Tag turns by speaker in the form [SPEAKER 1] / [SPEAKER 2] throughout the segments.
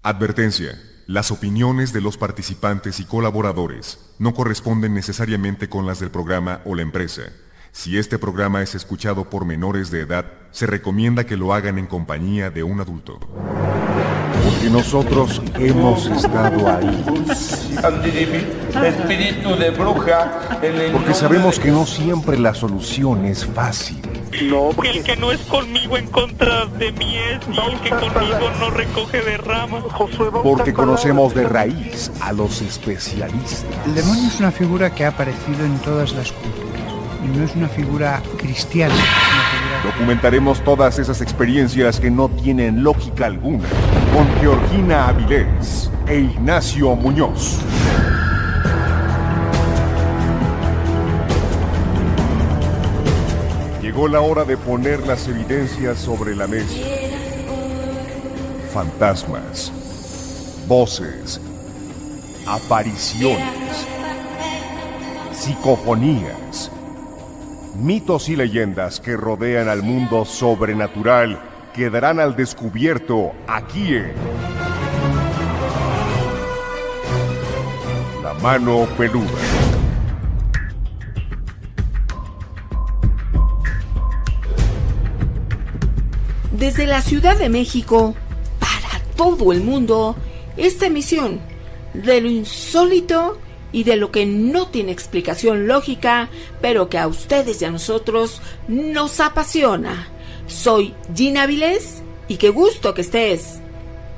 [SPEAKER 1] Advertencia. Las opiniones de los participantes y colaboradores no corresponden necesariamente con las del programa o la empresa. Si este programa es escuchado por menores de edad, se recomienda que lo hagan en compañía de un adulto.
[SPEAKER 2] Porque nosotros hemos estado ahí.
[SPEAKER 3] Espíritu de bruja.
[SPEAKER 2] Porque sabemos que no siempre la solución es fácil.
[SPEAKER 4] No, el que no es conmigo en contra de mí es, y el que conmigo no recoge de ramas.
[SPEAKER 2] Porque conocemos de raíz a los especialistas.
[SPEAKER 5] El demonio es una figura que ha aparecido en todas las culturas. Y no es una figura cristiana.
[SPEAKER 2] Documentaremos todas esas experiencias que no tienen lógica alguna con Georgina Avilés e Ignacio Muñoz. Llegó la hora de poner las evidencias sobre la mesa. Fantasmas, voces, apariciones, psicofonías, mitos y leyendas que rodean al mundo sobrenatural quedarán al descubierto aquí en La Mano Peluda.
[SPEAKER 6] Desde la Ciudad de México, para todo el mundo, esta emisión de lo insólito y de lo que no tiene explicación lógica, pero que a ustedes y a nosotros nos apasiona. Soy Gina Avilés y qué gusto que estés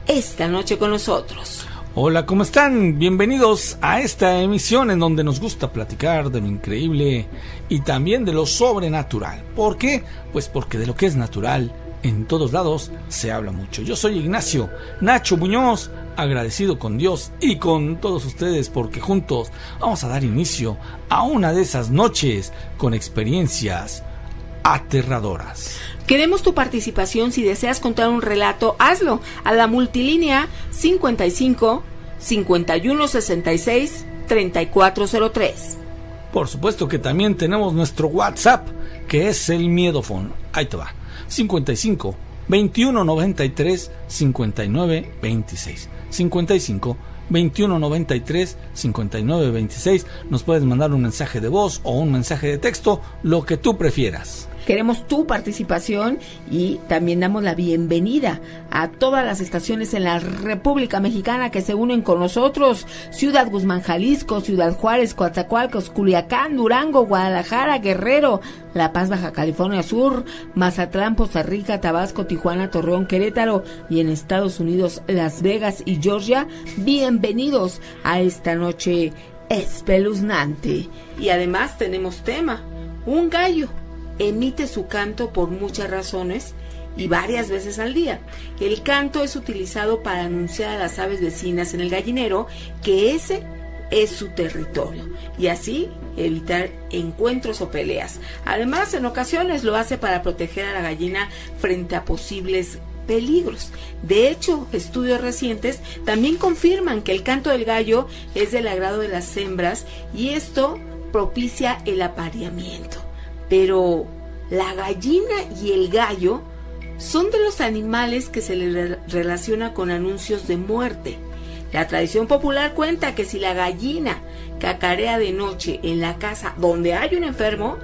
[SPEAKER 6] esta noche con nosotros.
[SPEAKER 7] Hola, ¿cómo están? Bienvenidos a esta emisión en donde nos gusta platicar de lo increíble y también de lo sobrenatural. ¿Por qué? Pues porque de lo que es natural en todos lados se habla mucho. Yo soy Ignacio Nacho Muñoz, agradecido con Dios y con todos ustedes porque juntos vamos a dar inicio a una de esas noches con experiencias aterradoras.
[SPEAKER 6] Queremos tu participación. Si deseas contar un relato, hazlo a la multilínea 55 51 66 3403.
[SPEAKER 7] Por supuesto que también tenemos nuestro WhatsApp, que es el Miedofón. Ahí te va. 55 21 93 59 26. 55 21 93 59 26. Nos puedes mandar un mensaje de voz o un mensaje de texto, lo que tú prefieras.
[SPEAKER 6] Queremos tu participación y también damos la bienvenida a todas las estaciones en la República Mexicana que se unen con nosotros. Ciudad Guzmán, Jalisco, Ciudad Juárez, Coatzacoalcos, Culiacán, Durango, Guadalajara, Guerrero, La Paz, Baja California Sur, Mazatlán, Poza Rica, Tabasco, Tijuana, Torreón, Querétaro y en Estados Unidos, Las Vegas y Georgia. Bienvenidos a esta noche espeluznante. Y además tenemos tema, un gallo emite su canto por muchas razones y varias veces al día. El canto es utilizado para anunciar a las aves vecinas en el gallinero que ese es su territorio y así evitar encuentros o peleas. Además, en ocasiones lo hace para proteger a la gallina frente a posibles peligros. De hecho, estudios recientes también confirman que el canto del gallo es del agrado de las hembras y esto propicia el apareamiento. Pero la gallina y el gallo son de los animales que se les relaciona con anuncios de muerte. La tradición popular cuenta que si la gallina cacarea de noche en la casa donde hay un enfermo,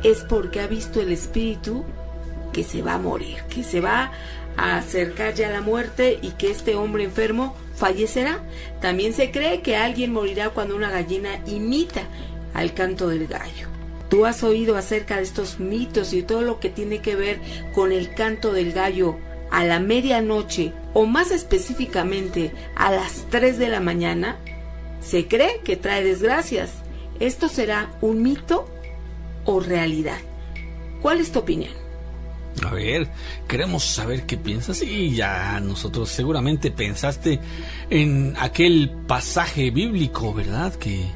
[SPEAKER 6] es porque ha visto el espíritu que se va a morir, que se va a acercar ya a la muerte y que este hombre enfermo fallecerá. También se cree que alguien morirá cuando una gallina imita al canto del gallo. ¿Tú has oído acerca de estos mitos y todo lo que tiene que ver con el canto del gallo a la medianoche o más específicamente a las 3 de la mañana? Se cree que trae desgracias. ¿Esto será un mito o realidad? ¿Cuál es tu opinión?
[SPEAKER 7] A ver, queremos saber qué piensas y ya nosotros seguramente pensaste en aquel pasaje bíblico, ¿verdad? Que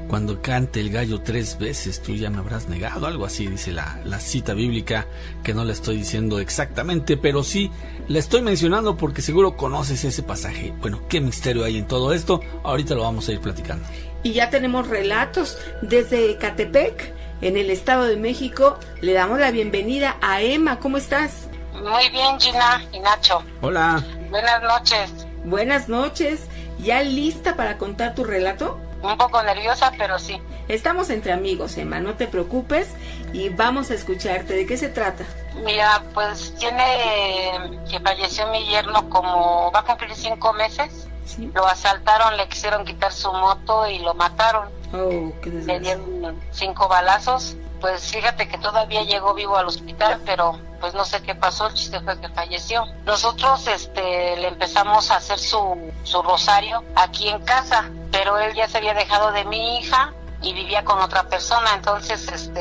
[SPEAKER 7] cuando cante el gallo 3 veces tú ya me habrás negado, algo así dice la cita bíblica, que no la estoy diciendo exactamente, pero sí la estoy mencionando porque seguro conoces ese pasaje. Bueno, ¿qué misterio hay en todo esto? Ahorita lo vamos a ir platicando.
[SPEAKER 6] Y ya tenemos relatos desde Ecatepec, en el Estado de México. Le damos la bienvenida a Emma. ¿Cómo estás?
[SPEAKER 8] Muy bien, Gina y Nacho.
[SPEAKER 7] Hola.
[SPEAKER 8] Buenas noches.
[SPEAKER 6] Buenas noches. ¿Ya lista para contar tu relato?
[SPEAKER 8] Un poco nerviosa, pero sí.
[SPEAKER 6] Estamos entre amigos, Emma, no te preocupes y vamos a escucharte. ¿De qué se trata?
[SPEAKER 8] Mira, pues tiene que falleció mi yerno, como va a cumplir 5 meses.
[SPEAKER 6] Sí.
[SPEAKER 8] Lo asaltaron, le quisieron quitar su moto y lo mataron.
[SPEAKER 6] Oh, qué
[SPEAKER 8] Le
[SPEAKER 6] desgracia.
[SPEAKER 8] dieron 5 balazos. Pues fíjate que todavía llegó vivo al hospital, pero pues no sé qué pasó, el chiste fue que falleció. Nosotros le empezamos a hacer su rosario aquí en casa, pero él ya se había dejado de mi hija y vivía con otra persona, entonces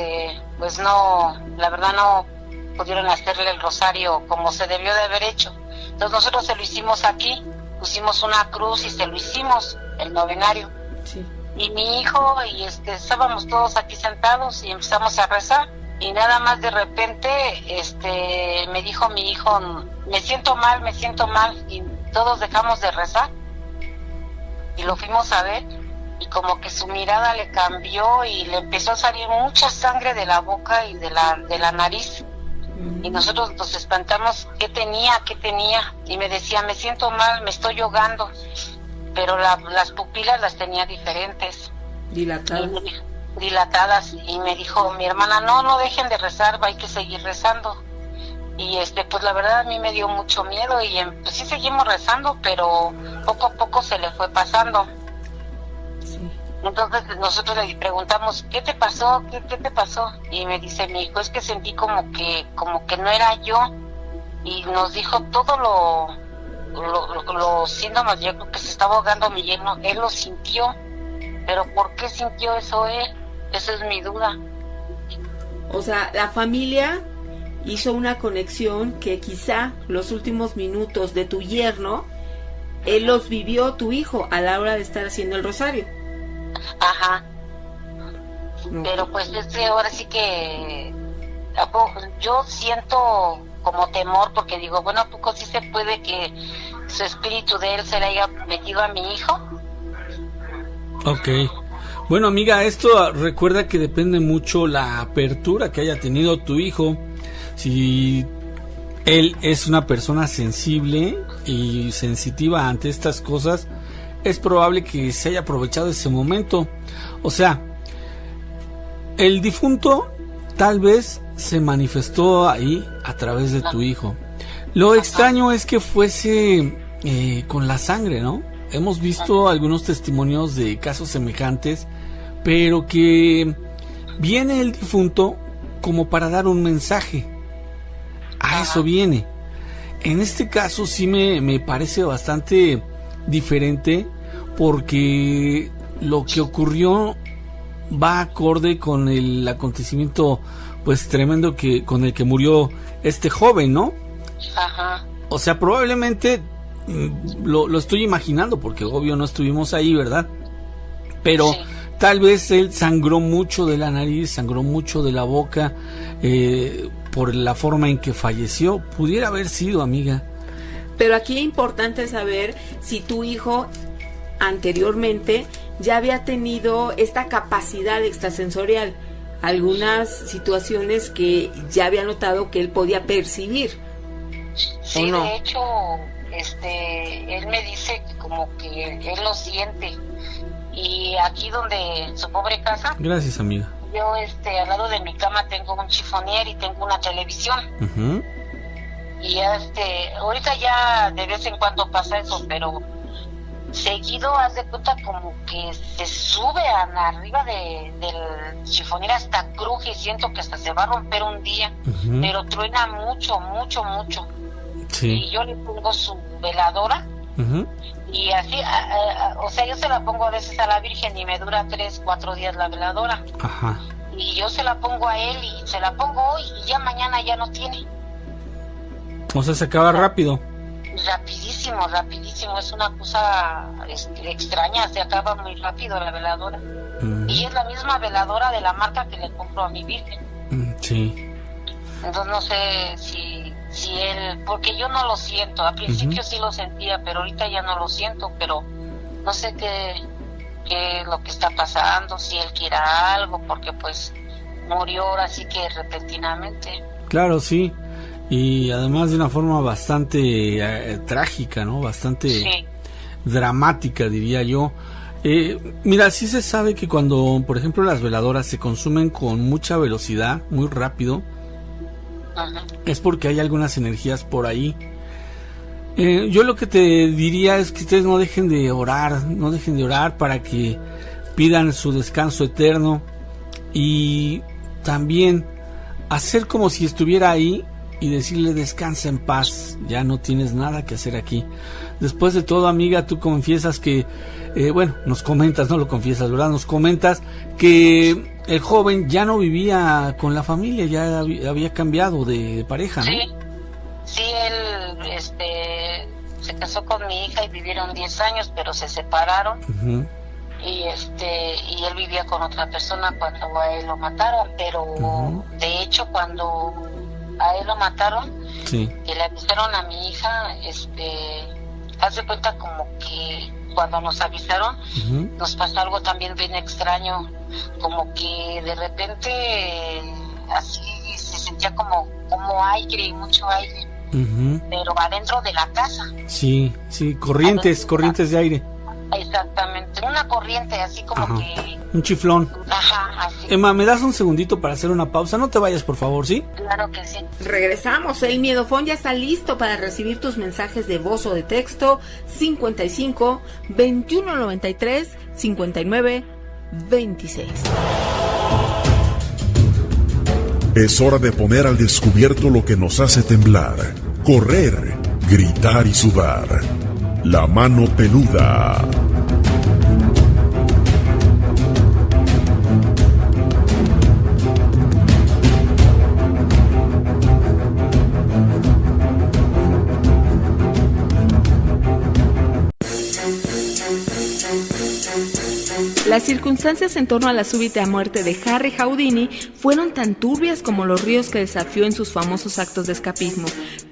[SPEAKER 8] pues no, la verdad no pudieron hacerle el rosario como se debió de haber hecho. Entonces nosotros se lo hicimos aquí, pusimos una cruz y se lo hicimos, el novenario.
[SPEAKER 6] Sí.
[SPEAKER 8] Y mi hijo y estábamos todos aquí sentados y empezamos a rezar y nada más de repente me dijo mi hijo, me siento mal, y todos dejamos de rezar y lo fuimos a ver y como que su mirada le cambió y le empezó a salir mucha sangre de la boca y de la nariz. Y nosotros nos espantamos, ¿qué tenía? Y me decía, me siento mal, me estoy ahogando. Pero las pupilas las tenía diferentes. Dilatadas. Y me dijo mi hermana, no dejen de rezar, hay que seguir rezando. Y pues la verdad a mí me dio mucho miedo y pues sí seguimos rezando, pero poco a poco se le fue pasando.
[SPEAKER 6] Sí.
[SPEAKER 8] Entonces nosotros le preguntamos, ¿qué te pasó? ¿Qué te pasó? Y me dice mi hijo, es que sentí como que no era yo. Y nos dijo todo los síntomas, yo creo que se estaba ahogando mi yerno, él lo sintió, pero ¿por qué sintió eso él? Esa es mi duda.
[SPEAKER 6] O sea, la familia hizo una conexión que quizá los últimos minutos de tu yerno, él los vivió tu hijo a la hora de estar haciendo el rosario.
[SPEAKER 8] Ajá.
[SPEAKER 6] No.
[SPEAKER 8] Pero pues ahora sí que yo siento como temor porque digo, bueno, ¿a poco sí se puede que su espíritu de él se le haya metido a mi hijo?
[SPEAKER 7] Ok. Bueno, amiga, esto recuerda que depende mucho la apertura que haya tenido tu hijo. Si él es una persona sensible y sensitiva ante estas cosas, es probable que se haya aprovechado ese momento. O sea, el difunto tal vez se manifestó ahí a través de tu hijo. Lo extraño es que fuese con la sangre, ¿no? Hemos visto algunos testimonios de casos semejantes, pero que viene el difunto como para dar un mensaje. A eso viene. En este caso sí me parece bastante diferente, porque lo que ocurrió va acorde con el acontecimiento pues tremendo con el que murió este joven, ¿no?
[SPEAKER 8] Ajá.
[SPEAKER 7] O sea, probablemente lo estoy imaginando, porque obvio no estuvimos ahí, ¿verdad? Pero sí, tal vez él sangró mucho de la nariz, sangró mucho de la boca, por la forma en que falleció. Pudiera haber sido, amiga.
[SPEAKER 6] Pero aquí es importante saber si tu hijo anteriormente ya había tenido esta capacidad extrasensorial, algunas situaciones que ya había notado que él podía percibir.
[SPEAKER 8] Sí,
[SPEAKER 6] ¿o no?
[SPEAKER 8] De hecho, él me dice como que él lo siente. Y aquí donde su pobre casa,
[SPEAKER 7] gracias, amiga,
[SPEAKER 8] yo al lado de mi cama tengo un chifonier y tengo una televisión.
[SPEAKER 7] Uh-huh.
[SPEAKER 8] Y ahorita ya de vez en cuando pasa eso, pero seguido haz de cuenta como que se sube arriba del chifonier, hasta cruje y siento que hasta se va a romper un día. Uh-huh. Pero truena mucho, mucho, mucho.
[SPEAKER 7] Sí.
[SPEAKER 8] Y yo le pongo su veladora.
[SPEAKER 7] Uh-huh.
[SPEAKER 8] Y así, o sea, yo se la pongo a veces a la Virgen y me dura 3-4 días la veladora.
[SPEAKER 7] Ajá.
[SPEAKER 8] Y yo se la pongo a él y se la pongo hoy y ya mañana ya no tiene.
[SPEAKER 7] O sea, se acaba rápido.
[SPEAKER 8] Rapidísimo, es una cosa extraña, se acaba muy rápido la veladora. Y es la misma veladora de la marca que le compro a mi Virgen.
[SPEAKER 7] Sí.
[SPEAKER 8] Entonces no sé si él, porque yo no lo siento, al principio sí lo sentía, pero ahorita ya no lo siento, pero no sé qué es lo que está pasando, si él quiera algo, porque pues murió ahora sí que repentinamente.
[SPEAKER 7] Claro, sí. Y además de una forma bastante trágica, ¿no? Bastante dramática, diría yo. Mira, sí se sabe que cuando, por ejemplo, las veladoras se consumen con mucha velocidad, muy rápido, es porque hay algunas energías por ahí. Yo lo que te diría es que ustedes no dejen de orar para que pidan su descanso eterno, y también hacer como si estuviera ahí y decirle: descansa en paz, ya no tienes nada que hacer aquí. Después de todo, amiga, tú confiesas que, nos comentas, no lo confiesas, ¿verdad? Nos comentas que el joven ya no vivía con la familia, ya había cambiado de pareja, ¿no?
[SPEAKER 8] Sí, él se casó con mi hija y vivieron 10 años, pero se separaron. Uh-huh. Y él vivía con otra persona cuando a él lo mataron, pero uh-huh. De hecho cuando a él lo mataron, sí, que le avisaron a mi hija, haz de cuenta como que cuando nos avisaron, uh-huh, nos pasó algo también bien extraño, como que de repente así se sentía como aire, mucho aire, uh-huh, pero adentro de la casa. Sí, corrientes de aire. Exactamente, una corriente así como, ajá, que... un chiflón. Ajá, así. Emma, ¿me das un segundito para hacer una pausa? No te vayas, por favor, ¿sí?
[SPEAKER 6] Claro que sí. Regresamos, el Miedofón ya está listo para recibir tus mensajes de voz o de texto. 55 21 93 59 26.
[SPEAKER 1] Es hora de poner al descubierto lo que nos hace temblar, correr, gritar y sudar. La mano peluda.
[SPEAKER 6] Las circunstancias en torno a la súbita muerte de Harry Houdini fueron tan turbias como los ríos que desafió en sus famosos actos de escapismo.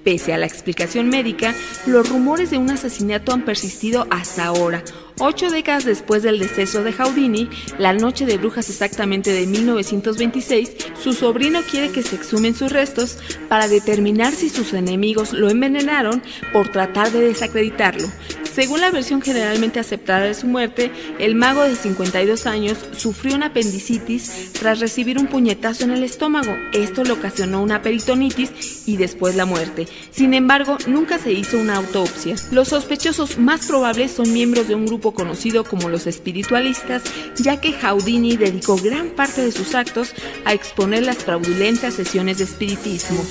[SPEAKER 6] Pese a la explicación médica, los rumores de un asesinato han persistido hasta ahora. 8 décadas después del deceso de Houdini, la noche de brujas exactamente de 1926, su sobrino quiere que se exhumen sus restos para determinar si sus enemigos lo envenenaron por tratar de desacreditarlo. Según la versión generalmente aceptada de su muerte, el mago de 52 años sufrió una apendicitis tras recibir un puñetazo en el estómago. Esto le ocasionó una peritonitis y después la muerte. Sin embargo, nunca se hizo una autopsia. Los sospechosos más probables son miembros de un grupo conocido como los espiritualistas, ya que Houdini dedicó gran parte de sus actos a exponer las fraudulentas sesiones de espiritismo.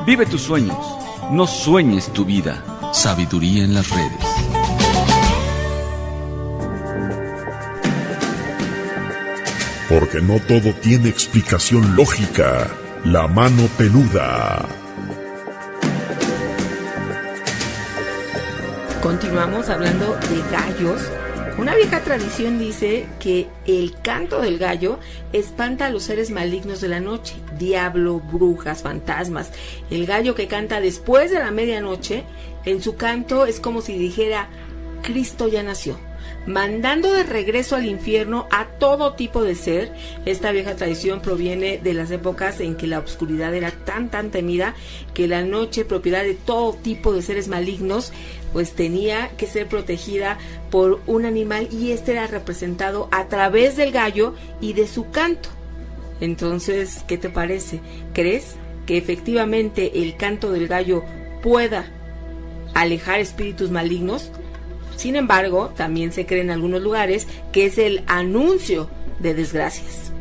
[SPEAKER 9] Vive tus sueños, no sueñes tu vida. Sabiduría en las redes.
[SPEAKER 1] Porque no todo tiene explicación lógica. La mano peluda.
[SPEAKER 6] Continuamos hablando de gallos. Una vieja tradición dice que el canto del gallo espanta a los seres malignos de la noche, diablo, brujas, fantasmas. El gallo que canta después de la medianoche, en su canto es como si dijera: Cristo ya nació, mandando de regreso al infierno a todo tipo de ser. Esta vieja tradición proviene de las épocas en que la oscuridad era tan temida que la noche, propiedad de todo tipo de seres malignos, pues tenía que ser protegida por un animal, y este era representado a través del gallo y de su canto. Entonces, ¿qué te parece? ¿Crees que efectivamente el canto del gallo pueda alejar espíritus malignos? Sin embargo, también se cree en algunos lugares que es el anuncio de desgracias.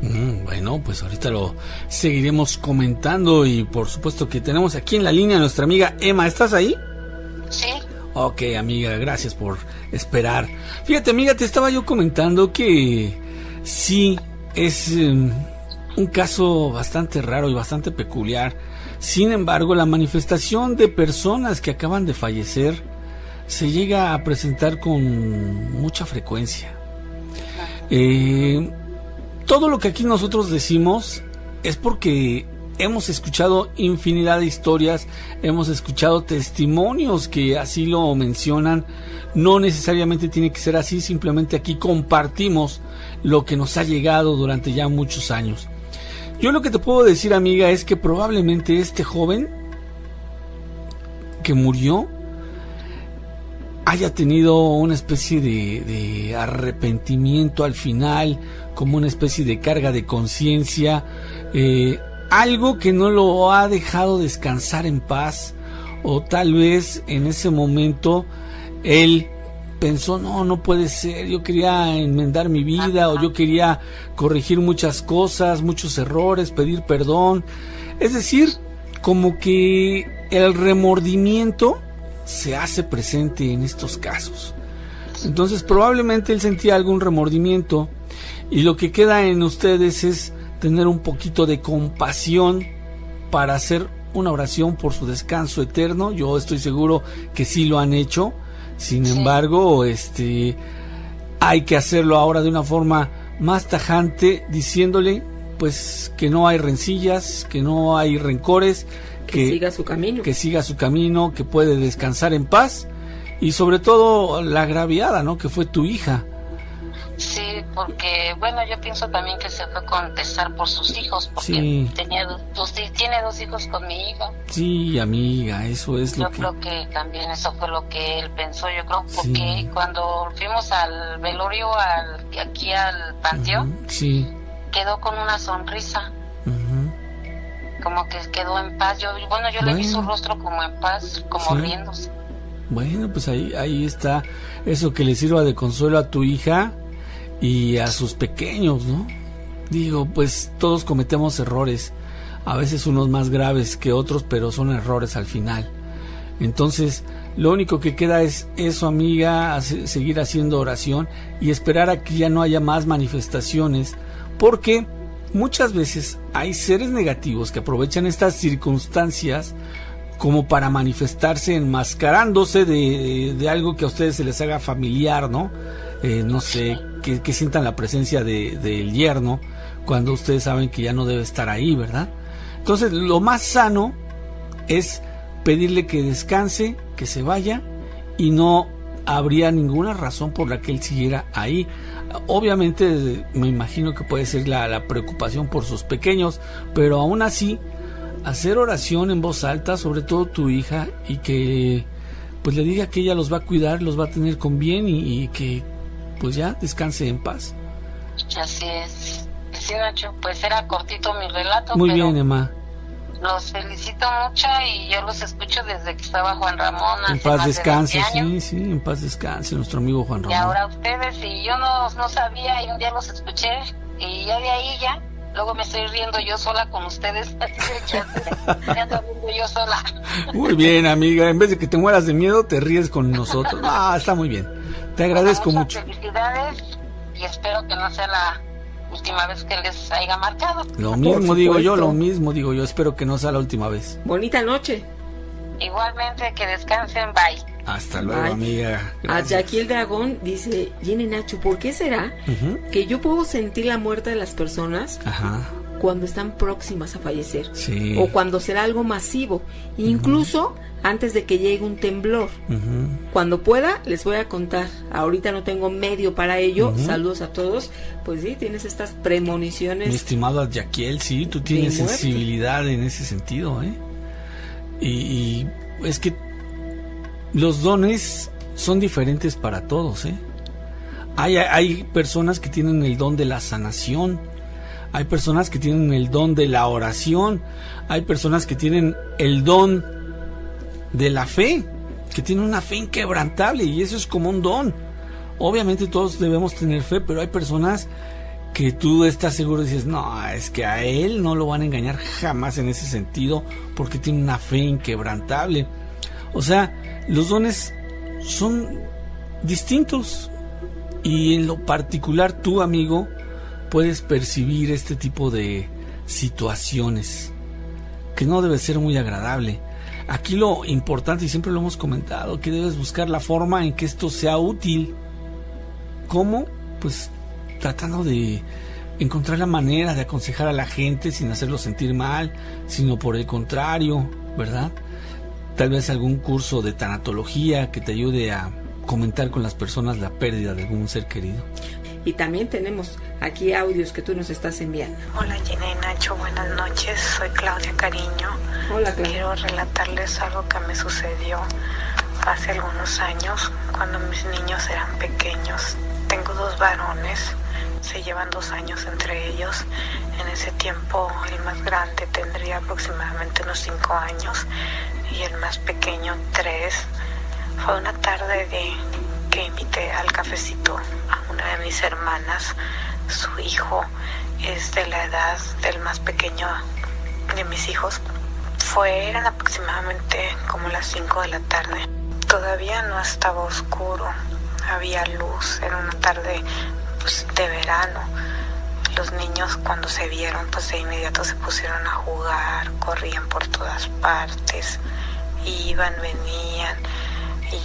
[SPEAKER 7] Bueno, pues ahorita lo seguiremos comentando, y por supuesto que tenemos aquí en la línea a nuestra amiga Emma. ¿Estás ahí?
[SPEAKER 8] Sí.
[SPEAKER 7] Ok, amiga, gracias por esperar. Fíjate, amiga, te estaba yo comentando que sí, es un caso bastante raro y bastante peculiar. Sin embargo, la manifestación de personas que acaban de fallecer se llega a presentar con mucha frecuencia. Todo lo que aquí nosotros decimos es porque hemos escuchado infinidad de historias, hemos escuchado testimonios que así lo mencionan. No necesariamente tiene que ser así, simplemente aquí compartimos lo que nos ha llegado durante ya muchos años. Yo lo que te puedo decir, amiga, es que probablemente este joven que murió haya tenido una especie de arrepentimiento al final, como una especie de carga de conciencia, algo que no lo ha dejado descansar en paz, o tal vez en ese momento él pensó, no puede ser, yo quería enmendar mi vida, o yo quería corregir muchas cosas, muchos errores, pedir perdón. Es decir, como que el remordimiento se hace presente en estos casos. Entonces probablemente él sentía algún remordimiento, y lo que queda en ustedes es tener un poquito de compasión para hacer una oración por su descanso eterno. Yo estoy seguro que sí lo han hecho. Sin embargo, hay que hacerlo ahora de una forma más tajante, diciéndole pues que no hay rencillas, que no hay rencores,
[SPEAKER 6] que siga su camino,
[SPEAKER 7] que puede descansar en paz, y sobre todo la agraviada, ¿no?, que fue tu hija.
[SPEAKER 8] Sí, porque bueno, yo pienso también que se fue a contestar por sus hijos, porque tiene dos hijos con mi hija.
[SPEAKER 7] Sí, amiga, eso es lo que...
[SPEAKER 8] Yo creo que también eso fue lo que él pensó, yo creo, porque cuando fuimos al velorio, aquí al panteón, quedó con una sonrisa. Como que quedó en paz. Yo le vi su rostro como en paz, como riéndose.
[SPEAKER 7] Bueno, pues ahí está eso que le sirva de consuelo a tu hija y a sus pequeños, ¿no? Digo, pues todos cometemos errores, a veces unos más graves que otros, pero son errores al final. Entonces, lo único que queda es eso, amiga, seguir haciendo oración y esperar a que ya no haya más manifestaciones, porque muchas veces hay seres negativos que aprovechan estas circunstancias como para manifestarse enmascarándose de algo que a ustedes se les haga familiar, ¿no? No sé, que sientan la presencia del yerno cuando ustedes saben que ya no debe estar ahí, ¿verdad? Entonces, lo más sano es pedirle que descanse, que se vaya, y no habría ninguna razón por la que él siguiera ahí. Obviamente me imagino que puede ser la preocupación por sus pequeños, pero aún así hacer oración en voz alta, sobre todo tu hija, y que pues le diga que ella los va a cuidar, los va a tener con bien, y que pues ya descanse en paz.
[SPEAKER 8] Así es. Sí, Nacho, pues era cortito mi relato.
[SPEAKER 7] Muy bien, Emma.
[SPEAKER 8] Los felicito mucho y yo los escucho desde que estaba Juan Ramón.
[SPEAKER 7] En paz descanse, sí, en paz descanse nuestro amigo Juan Ramón.
[SPEAKER 8] Y ahora ustedes, y yo no sabía, y un día los escuché, y ya de ahí luego me estoy riendo yo sola con ustedes. Me ando riendo yo sola.
[SPEAKER 7] Muy bien, amiga, en vez de que te mueras de miedo, te ríes con nosotros. Está muy bien. Te agradezco mucho.
[SPEAKER 8] Felicidades, y espero que no sea la última vez que les haya marcado.
[SPEAKER 7] Lo mismo digo yo, espero que no sea la última vez.
[SPEAKER 6] Bonita noche.
[SPEAKER 8] Igualmente, que descansen, bye.
[SPEAKER 7] Hasta luego, amiga.
[SPEAKER 6] Gracias. Aquí el dragón dice, Jenny Nacho, ¿por qué será que yo puedo sentir la muerte de las personas cuando están próximas a fallecer?
[SPEAKER 7] Sí.
[SPEAKER 6] O cuando será algo masivo, incluso antes de que llegue un temblor. Cuando pueda, les voy a contar. Ahorita no tengo medio para ello. Saludos a todos. Pues sí, tienes estas premoniciones.
[SPEAKER 7] Mi estimado Adyaquiel, sí, tú tienes sensibilidad en ese sentido, ¿eh? Y es que los dones son diferentes para todos, ¿eh? Hay personas que tienen el don de la sanación, hay personas que tienen el don de la oración, hay personas que tienen el don de la fe, que tienen una fe inquebrantable, y eso es como un don. Obviamente todos debemos tener fe, pero hay personas que tú estás seguro y dices, no, es que a él no lo van a engañar jamás en ese sentido, porque tiene una fe inquebrantable. O sea, los dones son distintos, y en lo particular tú, amigo, puedes percibir este tipo de situaciones que no debe ser muy agradable. Aquí lo importante, y siempre lo hemos comentado, que debes buscar la forma en que esto sea útil. ¿Cómo? Pues tratando de encontrar la manera de aconsejar a la gente sin hacerlo sentir mal, sino por el contrario, ¿verdad? Tal vez algún curso de tanatología que te ayude a comentar con las personas la pérdida de algún ser querido.
[SPEAKER 6] Y también tenemos aquí audios que tú nos estás enviando.
[SPEAKER 10] Hola Gina y Nacho, buenas noches. Soy Claudia Cariño.
[SPEAKER 6] Hola, Claudia.
[SPEAKER 10] Quiero relatarles algo que me sucedió hace algunos años cuando mis niños eran pequeños. Tengo 2 varones, se llevan 2 años entre ellos. En ese tiempo el más grande tendría aproximadamente unos 5 años y el más pequeño 3. Fue una tarde que invité al cafecito a una de mis hermanas. Su hijo es de la edad del más pequeño de mis hijos. Eran aproximadamente como las 5 de la tarde. Todavía no estaba oscuro, había luz, era una tarde de verano. Los niños cuando se vieron de inmediato se pusieron a jugar, corrían por todas partes, iban, venían.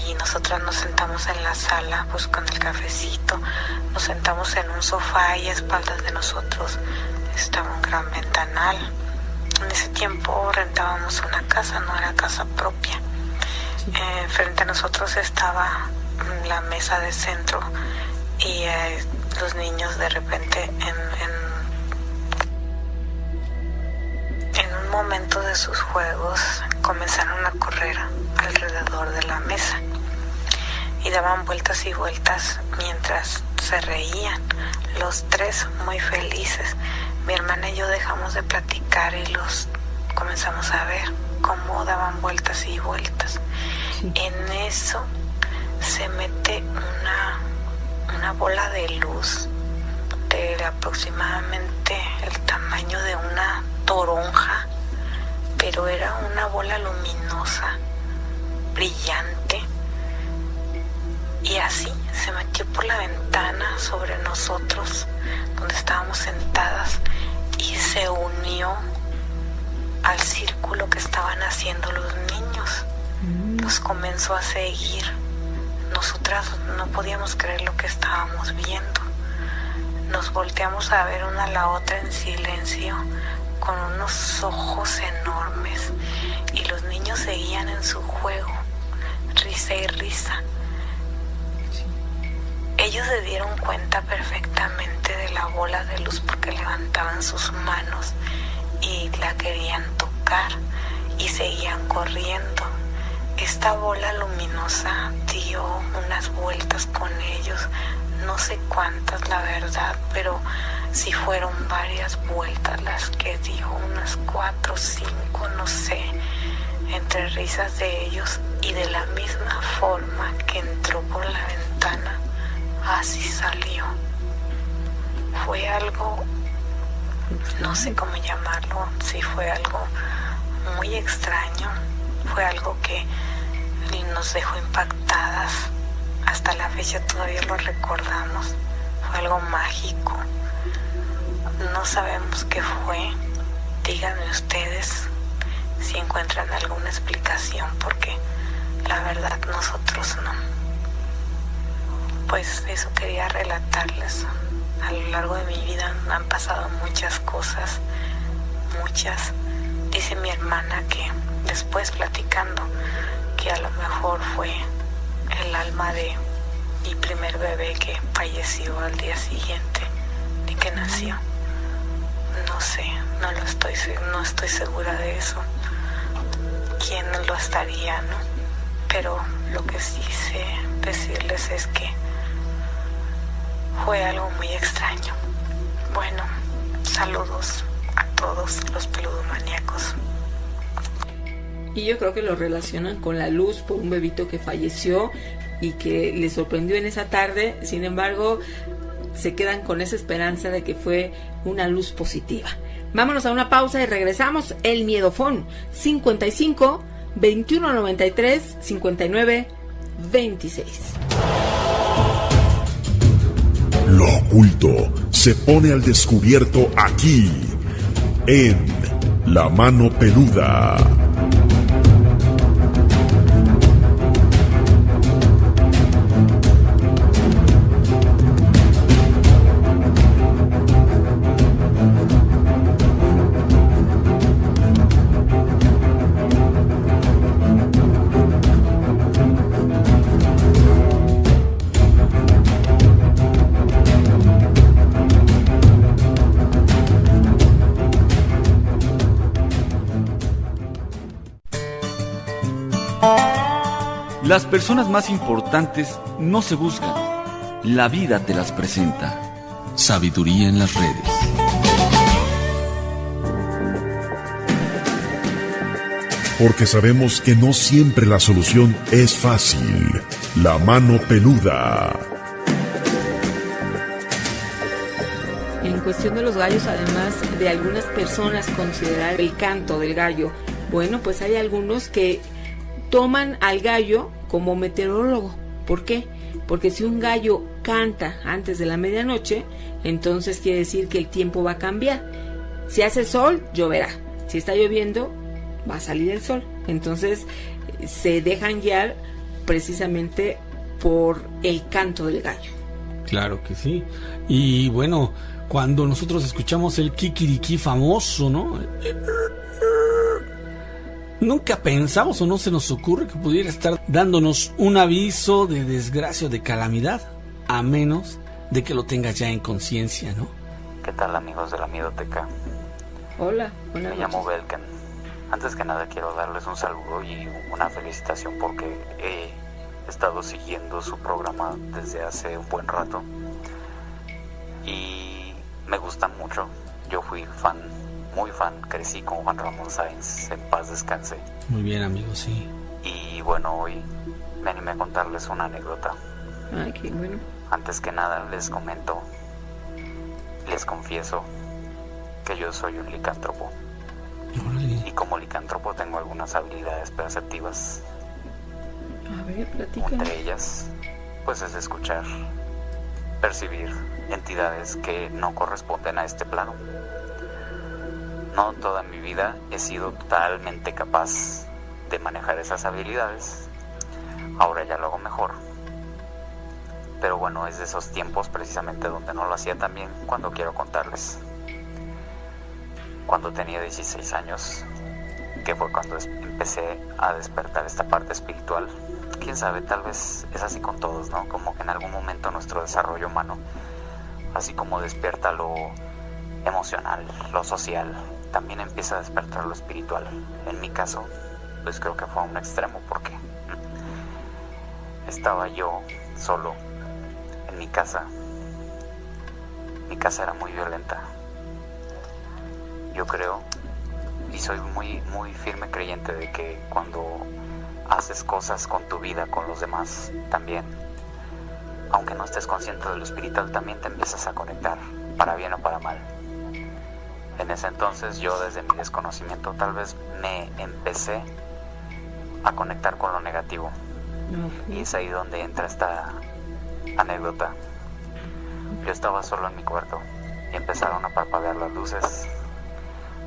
[SPEAKER 10] Y nosotras nos sentamos en la sala con el cafecito, nos sentamos en un sofá y a espaldas de nosotros estaba un gran ventanal. En ese tiempo rentábamos una casa, no era casa propia. Frente a nosotros estaba la mesa de centro y los niños de repente en un momento de sus juegos comenzaron a correr alrededor de la mesa y daban vueltas y vueltas mientras se reían, los 3 muy felices. Mi hermana y yo dejamos de platicar y los comenzamos a ver cómo daban vueltas y vueltas. Sí. En eso se mete una bola de luz de aproximadamente el tamaño de una toronja, pero era una bola luminosa, brillante, y así se metió por la ventana sobre nosotros, donde estábamos sentadas, y se unió al círculo que estaban haciendo los niños. Los comenzó a seguir. Nosotras no podíamos creer lo que estábamos viendo. Nos volteamos a ver una a la otra en silencio, con unos ojos enormes, y los niños seguían en su juego, risa y risa. Ellos se dieron cuenta perfectamente de la bola de luz porque levantaban sus manos y la querían tocar y seguían corriendo. Esta bola luminosa dio unas vueltas con ellos, no sé cuántas la verdad, pero sí fueron varias vueltas las que dio, unas 4 o 5, no sé, entre risas de ellos, y de la misma forma que entró por la ventana, así salió. Fue algo, no sé cómo llamarlo, sí fue algo muy extraño, fue algo que nos dejó impactadas. Hasta la fecha todavía lo recordamos, fue algo mágico. No sabemos qué fue, díganme ustedes si encuentran alguna explicación, porque la verdad nosotros no. Pues eso quería relatarles. A lo largo de mi vida me han pasado muchas cosas, muchas. Dice mi hermana que después platicando que a lo mejor fue el alma de mi primer bebé que falleció al día siguiente de que nació. No sé, no estoy segura de eso. ¿Quién lo estaría, no? Pero lo que sí sé decirles es que fue algo muy extraño. Bueno, saludos a todos los peludomaníacos.
[SPEAKER 6] Y yo creo que lo relacionan con la luz por un bebito que falleció y que les sorprendió en esa tarde. Sin embargo, se quedan con esa esperanza de que fue una luz positiva. Vámonos a una pausa y regresamos. El Miedofón 55 21 93 59 26.
[SPEAKER 11] Lo oculto se pone al descubierto aquí, en La Mano Peluda.
[SPEAKER 9] Las personas más importantes no se buscan, la vida te las presenta. Sabiduría en las redes.
[SPEAKER 11] Porque sabemos que no siempre la solución es fácil. La mano peluda.
[SPEAKER 6] En cuestión de los gallos, además de algunas personas considerar el canto del gallo, bueno, pues hay algunos que toman al gallo como meteorólogo. ¿Por qué? Porque si un gallo canta antes de la medianoche, entonces quiere decir que el tiempo va a cambiar. Si hace sol, lloverá. Si está lloviendo, va a salir el sol. Entonces se dejan guiar precisamente por el canto del gallo.
[SPEAKER 7] Claro que sí. Y bueno, cuando nosotros escuchamos el kikiriki famoso, ¿no? Nunca pensamos o no se nos ocurre que pudiera estar dándonos un aviso de desgracia o de calamidad, a menos de que lo tengas ya en conciencia, ¿no?
[SPEAKER 12] ¿Qué tal, amigos de la Miedoteca?
[SPEAKER 6] Hola,
[SPEAKER 12] Me llamo Belken. Antes que nada quiero darles un saludo y una felicitación porque he estado siguiendo su programa desde hace un buen rato y me gustan mucho. Yo fui fan, muy fan, crecí con Juan Ramón Sáenz, en paz descanse.
[SPEAKER 7] Muy bien, amigo, sí.
[SPEAKER 12] Y bueno, hoy me animé a contarles una anécdota.
[SPEAKER 6] Ay, qué bueno.
[SPEAKER 12] Antes que nada les comento, les confieso que yo soy un licántropo. Y como licántropo tengo algunas habilidades perceptivas.
[SPEAKER 6] A ver, platícanos.
[SPEAKER 12] Entre ellas, pues es escuchar, percibir entidades que no corresponden a este plano. No toda mi vida he sido totalmente capaz de manejar esas habilidades. Ahora ya lo hago mejor. Pero bueno, es de esos tiempos precisamente donde no lo hacía tan bien cuando quiero contarles. Cuando tenía 16 años, que fue cuando empecé a despertar esta parte espiritual. Quién sabe, tal vez es así con todos, ¿no? Como que en algún momento nuestro desarrollo humano, así como despierta lo emocional, lo social, también empieza a despertar lo espiritual. En mi caso, pues creo que fue a un extremo porque estaba yo solo en mi casa. Mi casa era muy violenta. Yo creo y soy muy firme creyente de que cuando haces cosas con tu vida, con los demás, también, aunque no estés consciente de lo espiritual, también te empiezas a conectar, para bien o para mal. En ese entonces yo, desde mi desconocimiento, tal vez me empecé a conectar con lo negativo. Y es ahí donde entra esta anécdota. Yo estaba solo en mi cuarto y empezaron a parpadear las luces.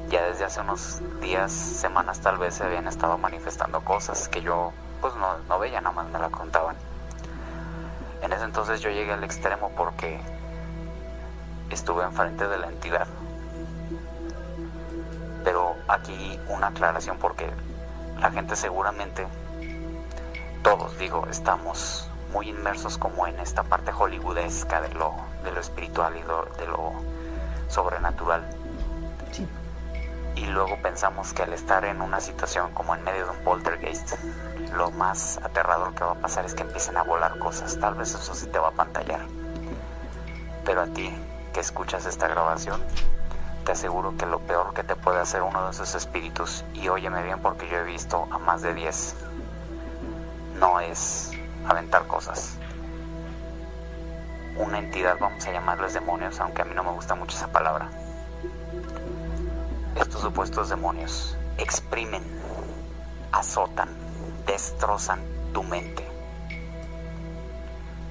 [SPEAKER 12] Ya desde hace unos días, semanas tal vez, se habían estado manifestando cosas que yo pues no veía, nada más me la contaban. En ese entonces yo llegué al extremo porque estuve enfrente de la entidad. Pero aquí una aclaración, porque la gente seguramente, todos digo, estamos muy inmersos como en esta parte hollywoodesca de lo espiritual y de lo sobrenatural.
[SPEAKER 6] Sí.
[SPEAKER 12] Y luego pensamos que al estar en una situación como en medio de un poltergeist, lo más aterrador que va a pasar es que empiecen a volar cosas. Tal vez eso sí te va a apantallar. Pero a ti que escuchas esta grabación, te aseguro que lo peor que te puede hacer uno de esos espíritus, y óyeme bien porque yo he visto a más de 10, no es aventar cosas. Una entidad, vamos a llamarles demonios, aunque a mí no me gusta mucho esa palabra. Estos supuestos demonios exprimen, azotan, destrozan tu mente.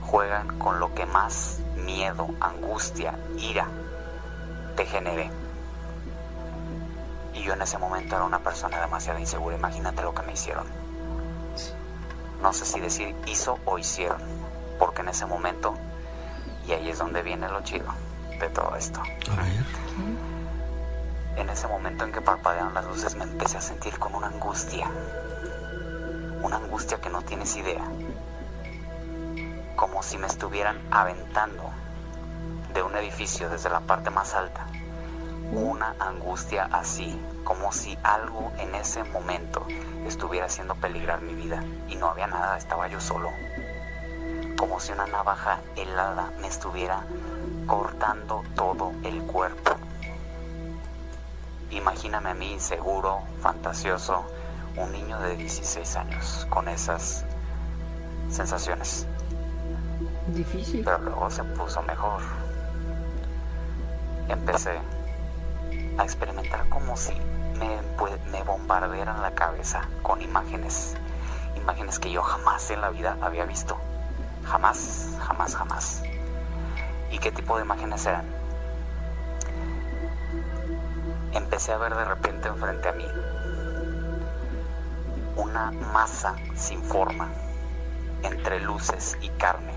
[SPEAKER 12] Juegan con lo que más miedo, angustia, ira te genere. Y yo en ese momento era una persona demasiado insegura. Imagínate lo que me hicieron. No sé si decir hizo o hicieron, porque en ese momento, y ahí es donde viene lo chido de todo esto.
[SPEAKER 7] A ver.
[SPEAKER 12] En ese momento en que parpadearon las luces me empecé a sentir con una angustia que no tienes idea, como si me estuvieran aventando de un edificio desde la parte más alta una angustia así, como si algo en ese momento estuviera haciendo peligrar mi vida. Y no había nada, estaba yo solo. Como si una navaja helada me estuviera cortando todo el cuerpo. Imagíname a mí inseguro, fantasioso, un niño de 16 años con esas sensaciones.
[SPEAKER 6] Difícil.
[SPEAKER 12] Pero luego se puso mejor. Empecé a experimentar como si me bombardearan la cabeza con imágenes que yo jamás en la vida había visto. Jamás. ¿Y qué tipo de imágenes eran? Empecé a ver de repente enfrente a mí una masa sin forma entre luces y carne.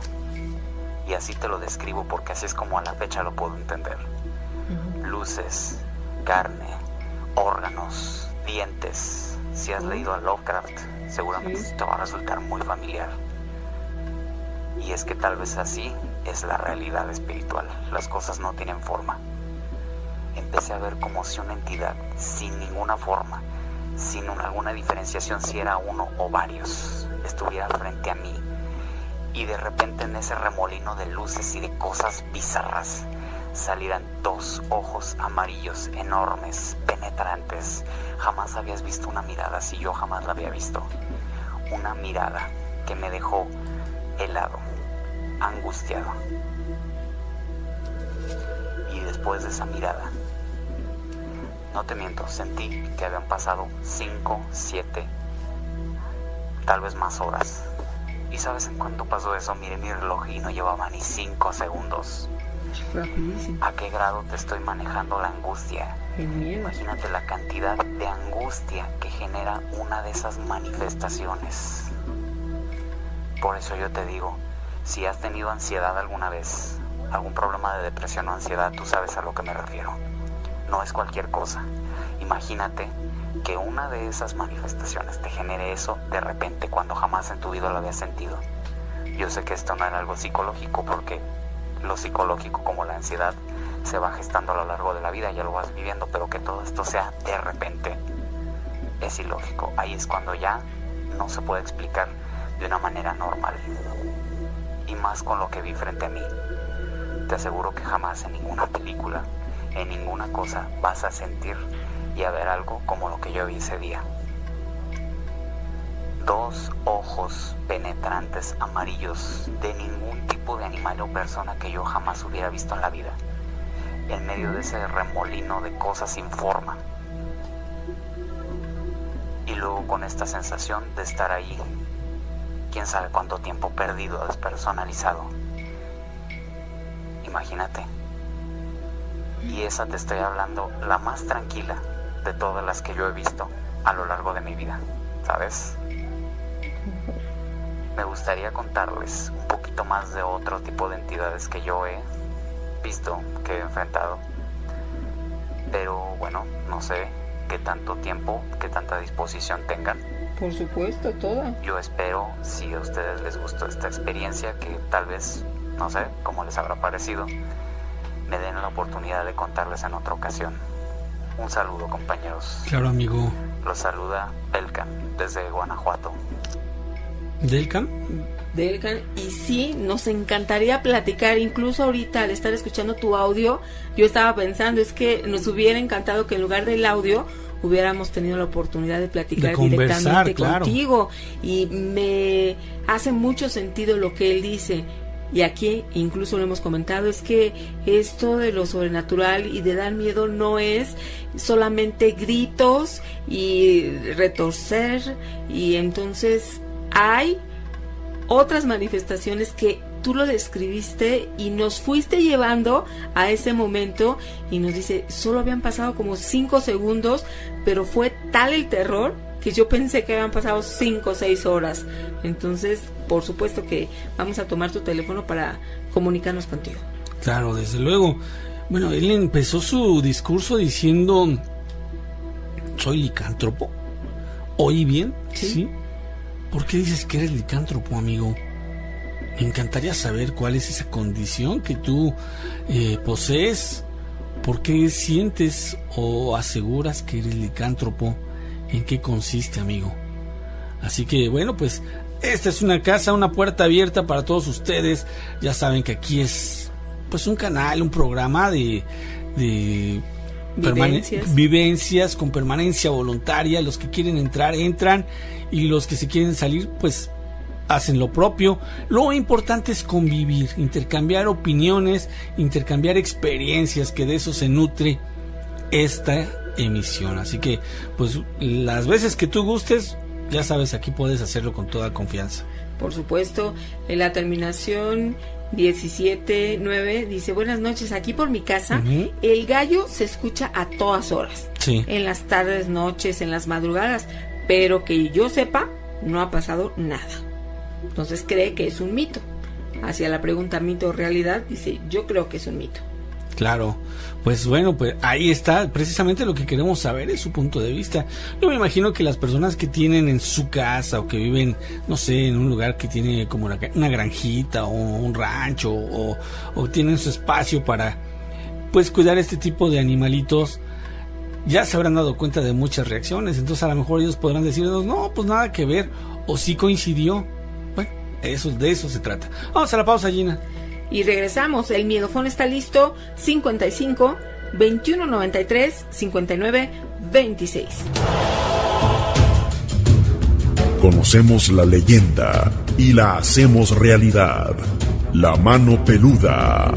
[SPEAKER 12] Y así te lo describo porque así es como a la fecha lo puedo entender. Luces, carne, órganos, dientes. Si has leído a Lovecraft, seguramente te va a resultar muy familiar. Y es que tal vez así es la realidad espiritual. Las cosas no tienen forma. Empecé a ver como si una entidad sin ninguna forma, sin alguna diferenciación si era uno o varios, estuviera frente a mí. Y de repente en ese remolino de luces y de cosas bizarras salieran 2 ojos amarillos enormes, penetrantes. Jamás habías visto una mirada así, yo jamás la había visto. Una mirada que me dejó helado, angustiado. Y después de esa mirada, no te miento, sentí que habían pasado 5, 7, tal vez más horas. ¿Y sabes en cuánto pasó eso? Miré mi reloj y no llevaba ni 5 segundos.
[SPEAKER 6] Rapidísimo.
[SPEAKER 12] ¿A qué grado te estoy manejando la angustia?
[SPEAKER 6] Qué miedo.
[SPEAKER 12] Imagínate la cantidad de angustia que genera una de esas manifestaciones. Por eso yo te digo, si has tenido ansiedad alguna vez, algún problema de depresión o ansiedad, tú sabes a lo que me refiero. No es cualquier cosa. Imagínate que una de esas manifestaciones te genere eso de repente cuando jamás en tu vida lo habías sentido. Yo sé que esto no era algo psicológico porque lo psicológico como la ansiedad se va gestando a lo largo de la vida, ya lo vas viviendo, pero que todo esto sea de repente es ilógico. Ahí es cuando ya no se puede explicar de una manera normal. Y más con lo que vi frente a mí. Te aseguro que jamás en ninguna película, en ninguna cosa vas a sentir y a ver algo como lo que yo vi ese día. 2 ojos penetrantes amarillos de ningún tipo de animal o persona que yo jamás hubiera visto en la vida, en medio de ese remolino de cosas sin forma. Y luego con esta sensación de estar ahí, quién sabe cuánto tiempo perdido, despersonalizado. Imagínate. Y esa te estoy hablando, la más tranquila de todas las que yo he visto a lo largo de mi vida, ¿sabes? Me gustaría contarles un poquito más de otro tipo de entidades que yo he visto, que he enfrentado. Pero bueno, no sé qué tanto tiempo, qué tanta disposición tengan.
[SPEAKER 6] Por supuesto, toda.
[SPEAKER 12] Yo espero, si a ustedes les gustó esta experiencia, que tal vez, no sé, cómo les habrá parecido, me den la oportunidad de contarles en otra ocasión. Un saludo, compañeros.
[SPEAKER 7] Claro, amigo.
[SPEAKER 12] Los saluda Delcan, desde Guanajuato.
[SPEAKER 7] ¿Delcan?
[SPEAKER 6] Y sí, nos encantaría platicar. Incluso ahorita al estar escuchando tu audio, yo estaba pensando, es que nos hubiera encantado que en lugar del audio hubiéramos tenido la oportunidad de platicar directamente contigo. Y me hace mucho sentido lo que él dice. Y aquí incluso lo hemos comentado, es que esto de lo sobrenatural y de dar miedo no es solamente gritos y retorcer, y entonces hay otras manifestaciones que tú lo describiste y nos fuiste llevando a ese momento, y nos dice, solo habían pasado como 5 segundos, pero fue tal el terror que yo pensé que habían pasado 5 o 6 horas. Entonces, por supuesto que vamos a tomar tu teléfono para comunicarnos contigo.
[SPEAKER 7] Claro, desde luego. Bueno, él empezó su discurso diciendo, soy licántropo. ¿Oí bien? ¿Sí? ¿Por qué dices que eres licántropo, amigo? Me encantaría saber cuál es esa condición que tú posees, ¿por qué sientes o aseguras que eres licántropo? ¿En qué consiste, amigo? Así que bueno, pues esta es una casa, una puerta abierta para todos ustedes. Ya saben que aquí es pues un canal, un programa de vivencias con permanencia voluntaria. Los que quieren entrar, entran, y los que se quieren salir, pues hacen lo propio. Lo importante es convivir, intercambiar opiniones, intercambiar experiencias, que de eso se nutre esta emisión. Así que pues las veces que tú gustes, ya sabes, aquí puedes hacerlo con toda confianza.
[SPEAKER 6] Por supuesto. En la terminación 17-9 dice: buenas noches, aquí por mi casa. El gallo se escucha a todas horas,
[SPEAKER 7] sí,
[SPEAKER 6] en las tardes, noches, en las madrugadas, pero que yo sepa no ha pasado nada. Entonces cree que es un mito. Hacia la pregunta mito o realidad, dice: yo creo que es un mito.
[SPEAKER 7] Claro, pues bueno, pues ahí está precisamente lo que queremos saber, es su punto de vista. Yo me imagino que las personas que tienen en su casa o que viven, no sé, en un lugar que tiene como una granjita o un rancho o tienen su espacio para pues cuidar este tipo de animalitos, ya se habrán dado cuenta de muchas reacciones. Entonces a lo mejor ellos podrán decirnos: no, pues nada que ver, o sí coincidió. Bueno, de eso se trata. Vamos a la pausa, Gina.
[SPEAKER 6] Y regresamos. El miedofón está listo. 55 21 93 59 26.
[SPEAKER 11] Conocemos la leyenda y la hacemos realidad. La mano peluda.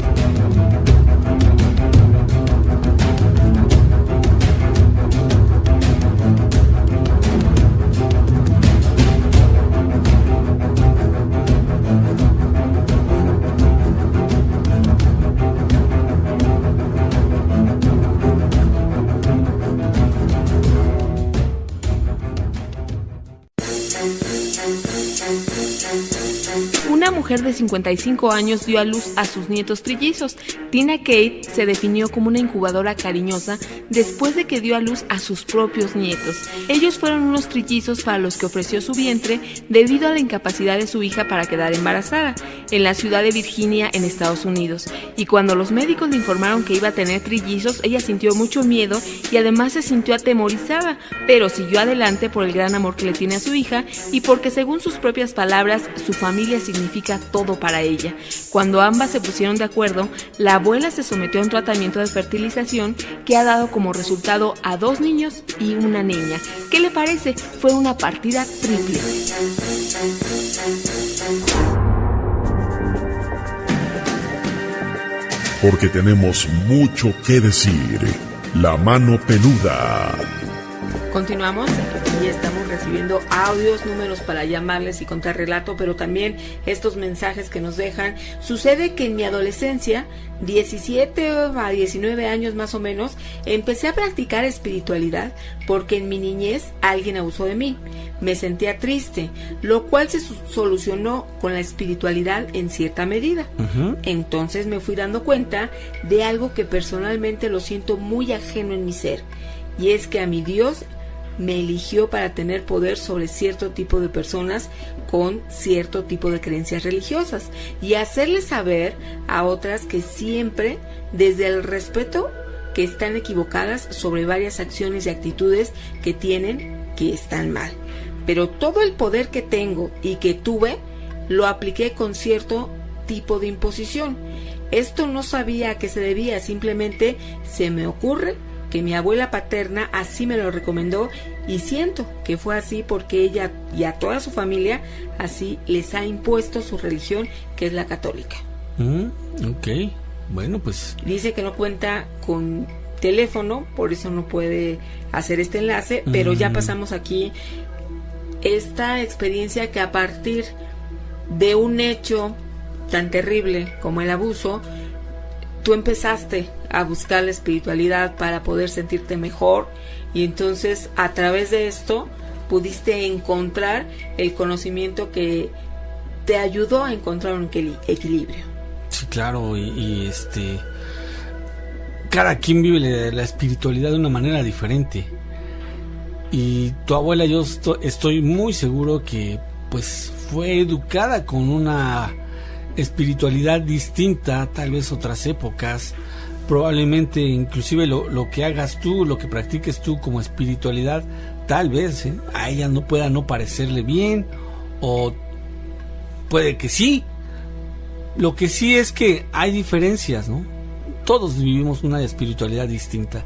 [SPEAKER 13] Una mujer de 55 años dio a luz a sus nietos trillizos. Tina Kate se definió como una incubadora cariñosa después de que dio a luz a sus propios nietos. Ellos fueron unos trillizos para los que ofreció su vientre debido a la incapacidad de su hija para quedar embarazada en la ciudad de Virginia, en Estados Unidos. Y cuando los médicos le informaron que iba a tener trillizos, ella sintió mucho miedo y además se sintió atemorizada, pero siguió adelante por el gran amor que le tiene a su hija y porque, según sus propias palabras, su familia significa todo para ella. Cuando ambas se pusieron de acuerdo, la abuela se sometió a un tratamiento de fertilización que ha dado como resultado a 2 niños y una niña. ¿Qué le parece? Fue una partida triple.
[SPEAKER 11] Porque tenemos mucho que decir. La mano peluda.
[SPEAKER 6] Continuamos y estamos recibiendo audios, números para llamarles y contar relato, pero también estos mensajes que nos dejan. Sucede que en mi adolescencia, 17 a 19 años más o menos, empecé a practicar espiritualidad porque en mi niñez alguien abusó de mí. Me sentía triste, lo cual se solucionó con la espiritualidad en cierta medida. Entonces me fui dando cuenta de algo que personalmente lo siento muy ajeno en mi ser, y es que a mi Dios me eligió para tener poder sobre cierto tipo de personas con cierto tipo de creencias religiosas y hacerles saber a otras que siempre, desde el respeto, que están equivocadas sobre varias acciones y actitudes que tienen que están mal. Pero todo el poder que tengo y que tuve lo apliqué con cierto tipo de imposición. Esto no sabía a qué se debía, simplemente se me ocurre que mi abuela paterna así me lo recomendó y siento que fue así porque ella y a toda su familia así les ha impuesto su religión, que es la católica.
[SPEAKER 7] Ok, bueno, pues
[SPEAKER 6] dice que no cuenta con teléfono, por eso no puede hacer este enlace, pero ya pasamos aquí esta experiencia que a partir de un hecho tan terrible como el abuso, tú empezaste a buscar la espiritualidad para poder sentirte mejor, y entonces a través de esto pudiste encontrar el conocimiento que te ayudó a encontrar un equilibrio.
[SPEAKER 7] Sí, claro, y cada quien vive la espiritualidad de una manera diferente. Y tu abuela, yo estoy muy seguro que pues fue educada con una espiritualidad distinta, tal vez otras épocas, probablemente inclusive lo que hagas tú, lo que practiques tú como espiritualidad, tal vez a ella no pueda no parecerle bien, o puede que sí. Lo que sí es que hay diferencias, ¿no? Todos vivimos una espiritualidad distinta.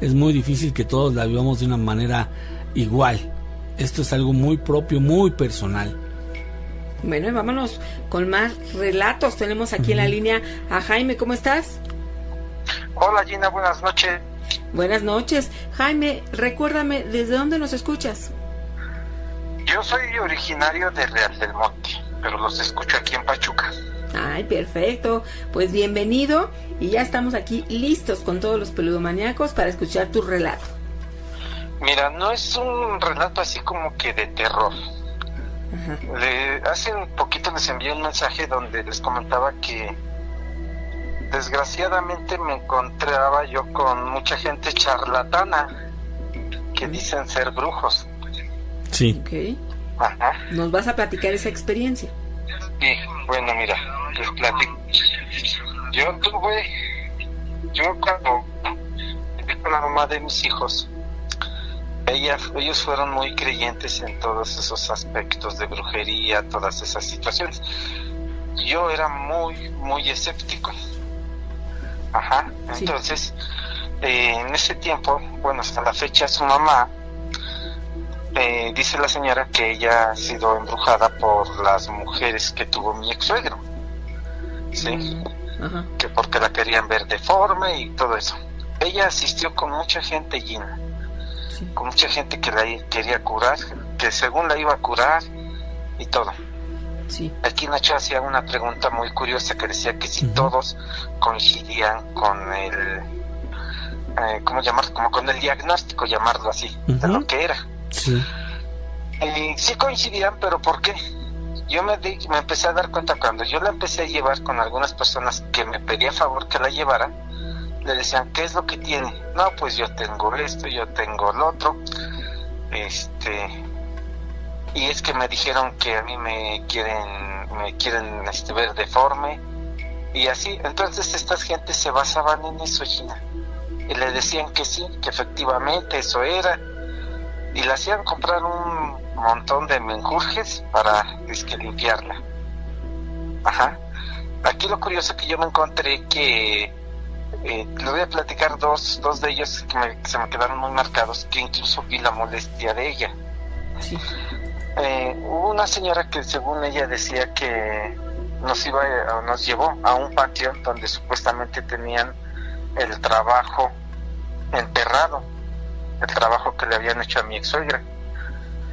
[SPEAKER 7] Es muy difícil que todos la vivamos de una manera igual. Esto es algo muy propio, muy personal.
[SPEAKER 6] Bueno, y vámonos con más relatos. Tenemos aquí en la línea a Jaime. ¿Cómo estás?
[SPEAKER 14] Hola Gina, buenas noches.
[SPEAKER 6] Buenas noches. Jaime, recuérdame, ¿desde dónde nos escuchas?
[SPEAKER 14] Yo soy originario de Real del Monte, pero los escucho aquí en Pachuca.
[SPEAKER 6] Ay, perfecto. Pues bienvenido, y ya estamos aquí listos con todos los peludomaníacos para escuchar tu relato.
[SPEAKER 14] Mira, no es un relato así como que de terror. Hace un poquito les envié un mensaje donde les comentaba que desgraciadamente me encontraba yo con mucha gente charlatana que dicen ser brujos.
[SPEAKER 7] Sí.
[SPEAKER 6] Ok.
[SPEAKER 14] Ajá.
[SPEAKER 6] ¿Nos vas a platicar esa experiencia?
[SPEAKER 14] Sí, bueno, mira, les platico. Yo cuando viví con la mamá de mis hijos, ellos fueron muy creyentes en todos esos aspectos de brujería, todas esas situaciones. Yo era muy, muy escéptico. Ajá, sí. Entonces, en ese tiempo, bueno, hasta la fecha, su mamá, dice la señora que ella ha sido embrujada por las mujeres que tuvo mi ex suegro, ¿sí? Ajá. Que porque la querían ver deforme y todo eso. Ella asistió con mucha gente, Gina, sí, con mucha gente que la quería curar, que según la iba a curar y todo.
[SPEAKER 6] Sí.
[SPEAKER 14] Aquí Nacho hacía una pregunta muy curiosa que decía que si todos coincidían con el, ¿cómo llamarlo? Como con el diagnóstico, llamarlo así, de lo que era.
[SPEAKER 7] Sí.
[SPEAKER 14] Sí coincidían, pero ¿por qué? Yo me empecé a dar cuenta cuando yo la empecé a llevar con algunas personas que me pedía favor que la llevara. Le decían, ¿qué es lo que tiene? No, pues yo tengo esto, yo tengo lo otro. Y es que me dijeron que a mí me quieren ver deforme. Y así, entonces estas gentes se basaban en eso, Gina. Y le decían que sí, que efectivamente eso era. Y le hacían comprar un montón de menjurjes para limpiarla. Ajá. Aquí lo curioso que yo me encontré que le voy a platicar dos de ellos que se me quedaron muy marcados, que incluso vi la molestia de ella.
[SPEAKER 6] Sí.
[SPEAKER 14] Hubo una señora que según ella decía que nos llevó a un patio donde supuestamente tenían el trabajo enterrado, el trabajo que le habían hecho a mi ex suegra.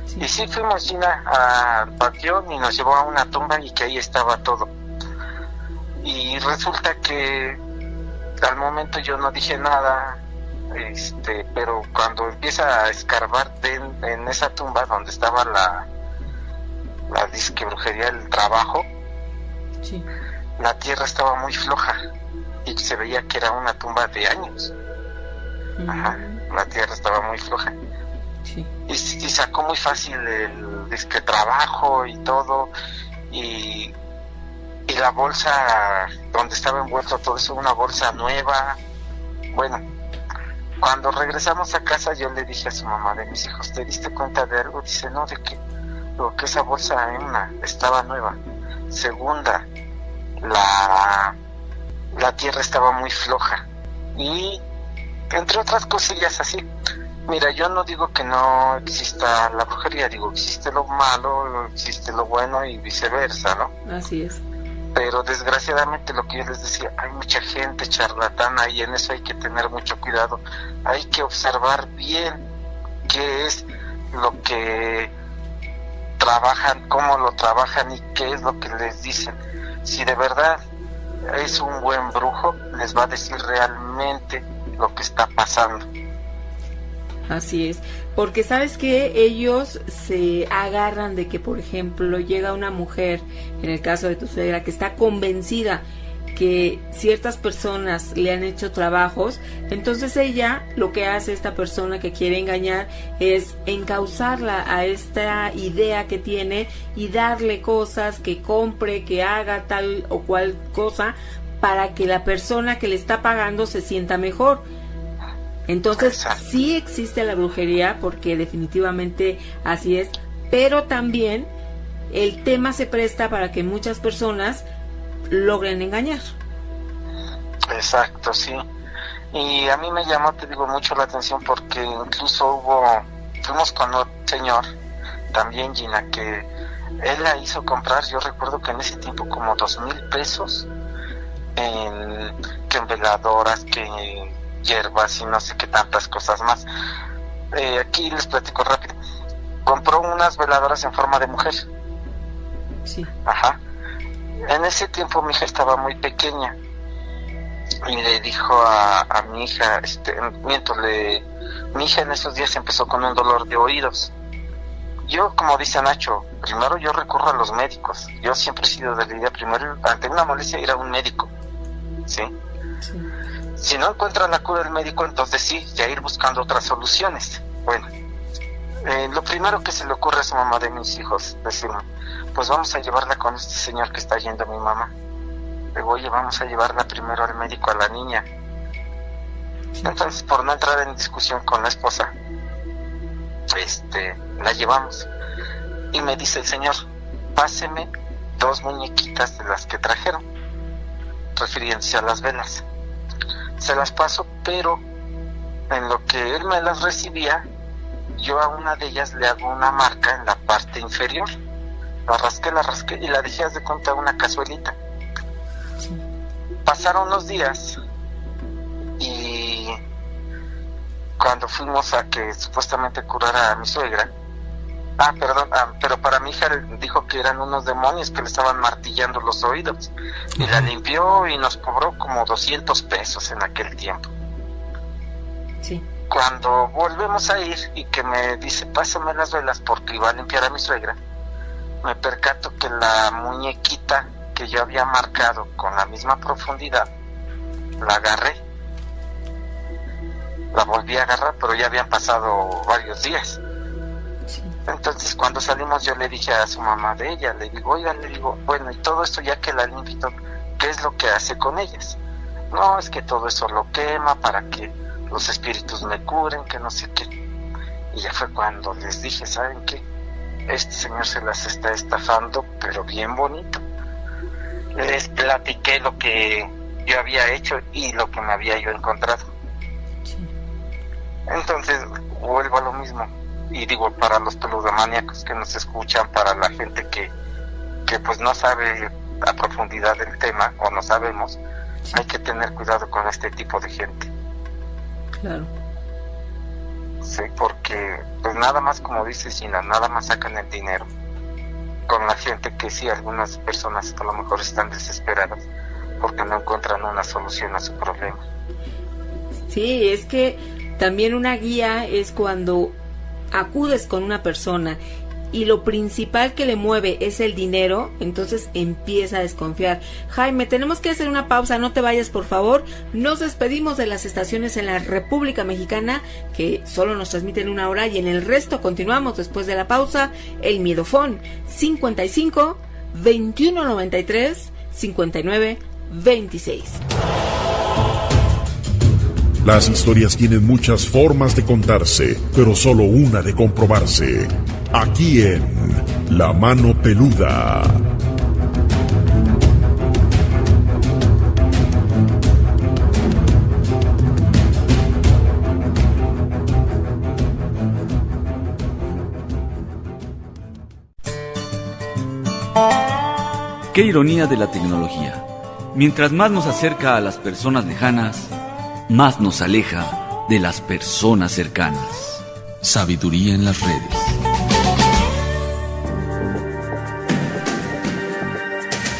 [SPEAKER 14] Sí. Y sí fuimos, Gina, al patio y nos llevó a una tumba y que ahí estaba todo. Y resulta que al momento yo no dije nada, pero cuando empieza a escarbar en esa tumba donde estaba la disque brujería, el trabajo,
[SPEAKER 6] sí,
[SPEAKER 14] la tierra estaba muy floja y se veía que era una tumba de años. Ajá, la tierra estaba muy floja.
[SPEAKER 6] Sí.
[SPEAKER 14] Y sacó muy fácil el disque trabajo y todo, y la bolsa donde estaba envuelto todo eso, una bolsa nueva. Bueno, cuando regresamos a casa yo le dije a su mamá de mis hijos, ¿te diste cuenta de algo? Dice, no, ¿de qué? Digo, que esa bolsa estaba nueva. Segunda, la tierra estaba muy floja. Y entre otras cosillas así. Mira, yo no digo que no exista la brujería, digo, existe lo malo, existe lo bueno y viceversa, ¿no?
[SPEAKER 6] Así es.
[SPEAKER 14] Pero desgraciadamente lo que yo les decía, hay mucha gente charlatana y en eso hay que tener mucho cuidado. Hay que observar bien qué es lo que trabajan, cómo lo trabajan y qué es lo que les dicen. Si de verdad es un buen brujo, les va a decir realmente lo que está pasando.
[SPEAKER 6] Así es, porque sabes que ellos se agarran de que, por ejemplo, llega una mujer, en el caso de tu suegra, que está convencida que ciertas personas le han hecho trabajos, entonces ella, lo que hace esta persona que quiere engañar es encauzarla a esta idea que tiene y darle cosas, que compre, que haga tal o cual cosa, para que la persona que le está pagando se sienta mejor. Entonces, sí existe la brujería, porque definitivamente así es, pero también el tema se presta para que muchas personas logren engañar.
[SPEAKER 14] Exacto, sí. Y a mí me llamó, te digo, mucho la atención, porque incluso fuimos con otro señor, también, Gina, que él la hizo comprar, yo recuerdo que en ese tiempo como 2,000 pesos en veladoras, que hierbas y no sé qué tantas cosas más. Aquí les platico rápido. Compró unas veladoras en forma de mujer.
[SPEAKER 6] Sí.
[SPEAKER 14] Ajá. En ese tiempo mi hija estaba muy pequeña y le dijo a mi hija, mi hija en esos días empezó con un dolor de oídos. Yo, como dice Nacho, primero yo recurro a los médicos. Yo siempre he sido de la idea, primero ante una molestia ir a un médico, ¿sí?
[SPEAKER 6] Sí.
[SPEAKER 14] Si no encuentra la cura del médico, entonces sí, ya ir buscando otras soluciones. Bueno, lo primero que se le ocurre a su mamá de mis hijos, decirme, pues vamos a llevarla con este señor que está yendo mi mamá. Le digo, oye, vamos a llevarla primero al médico a la niña. Entonces, por no entrar en discusión con la esposa, la llevamos. Y me dice el señor, páseme 2 muñequitas de las que trajeron, refiriéndose a las velas. Se las paso, pero en lo que él me las recibía, yo a una de ellas le hago una marca en la parte inferior. La rasqué y la dejé de cuenta una cazuelita. Sí. Pasaron unos días y cuando fuimos a que supuestamente curara a mi suegra, pero para mi hija dijo que eran unos demonios que le estaban martillando los oídos, y la limpió y nos cobró como 200 pesos en aquel tiempo.
[SPEAKER 6] Sí.
[SPEAKER 14] Cuando volvemos a ir y que me dice, pásame las velas porque iba a limpiar a mi suegra, me percato que la muñequita que yo había marcado con la misma profundidad, la agarré. La volví a agarrar, pero ya habían pasado varios días. Sí. Entonces, cuando salimos, yo le dije a su mamá de ella, le digo, bueno, y todo esto ya que la limpio, ¿qué es lo que hace con ellas? No, es que todo eso lo quema para que los espíritus me curen, que no sé qué. Y ya fue cuando les dije, ¿saben qué? Este señor se las está estafando, pero bien bonito. Les platiqué lo que yo había hecho y lo que me había yo encontrado. Sí. Entonces, vuelvo a lo mismo. Y digo, para los peludomaníacos que nos escuchan, para la gente que pues no sabe a profundidad del tema, o no sabemos, sí, hay que tener cuidado con este tipo de gente.
[SPEAKER 6] Claro.
[SPEAKER 14] Sí, porque pues nada más, como dice Gina, nada más sacan el dinero. Con la gente que sí, algunas personas a lo mejor están desesperadas porque no encuentran una solución a su problema.
[SPEAKER 6] Sí, es que también una guía es cuando acudes con una persona y lo principal que le mueve es el dinero, entonces empieza a desconfiar. Jaime, tenemos que hacer una pausa, no te vayas por favor. Nos despedimos de las estaciones en la República Mexicana, que solo nos transmiten 1 hora, y en el resto continuamos después de la pausa. El Miedofón 55 21 93 59 26.
[SPEAKER 11] Las historias tienen muchas formas de contarse, pero solo una de comprobarse. Aquí en La Mano Peluda.
[SPEAKER 9] Qué ironía de la tecnología. Mientras más nos acerca a las personas lejanas, más nos aleja de las personas cercanas. Sabiduría en las redes.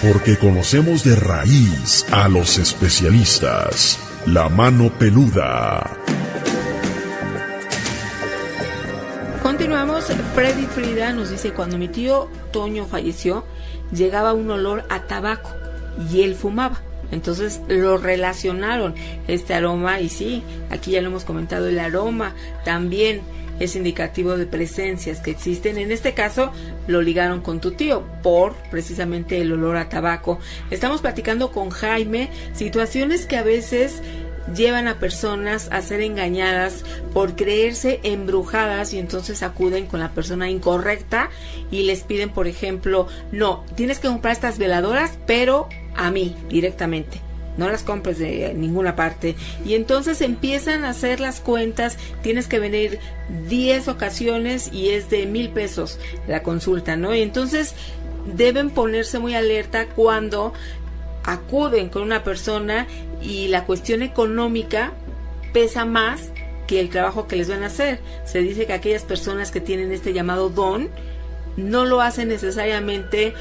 [SPEAKER 11] Porque conocemos de raíz a los especialistas. La Mano Peluda.
[SPEAKER 6] Continuamos. Freddy Frida nos dice, cuando mi tío Toño falleció, llegaba un olor a tabaco y él fumaba. Entonces lo relacionaron, este aroma, y sí, aquí ya lo hemos comentado, el aroma también es indicativo de presencias que existen. En este caso lo ligaron con tu tío por precisamente el olor a tabaco. Estamos platicando con Jaime situaciones que a veces llevan a personas a ser engañadas por creerse embrujadas, y entonces acuden con la persona incorrecta y les piden, por ejemplo, no, tienes que comprar estas veladoras, pero a mí directamente, no las compres de ninguna parte. Y entonces empiezan a hacer las cuentas, tienes que venir 10 ocasiones y es de 1,000 pesos la consulta, ¿no? Y entonces deben ponerse muy alerta cuando acuden con una persona y la cuestión económica pesa más que el trabajo que les van a hacer. Se dice que aquellas personas que tienen este llamado don no lo hacen necesariamente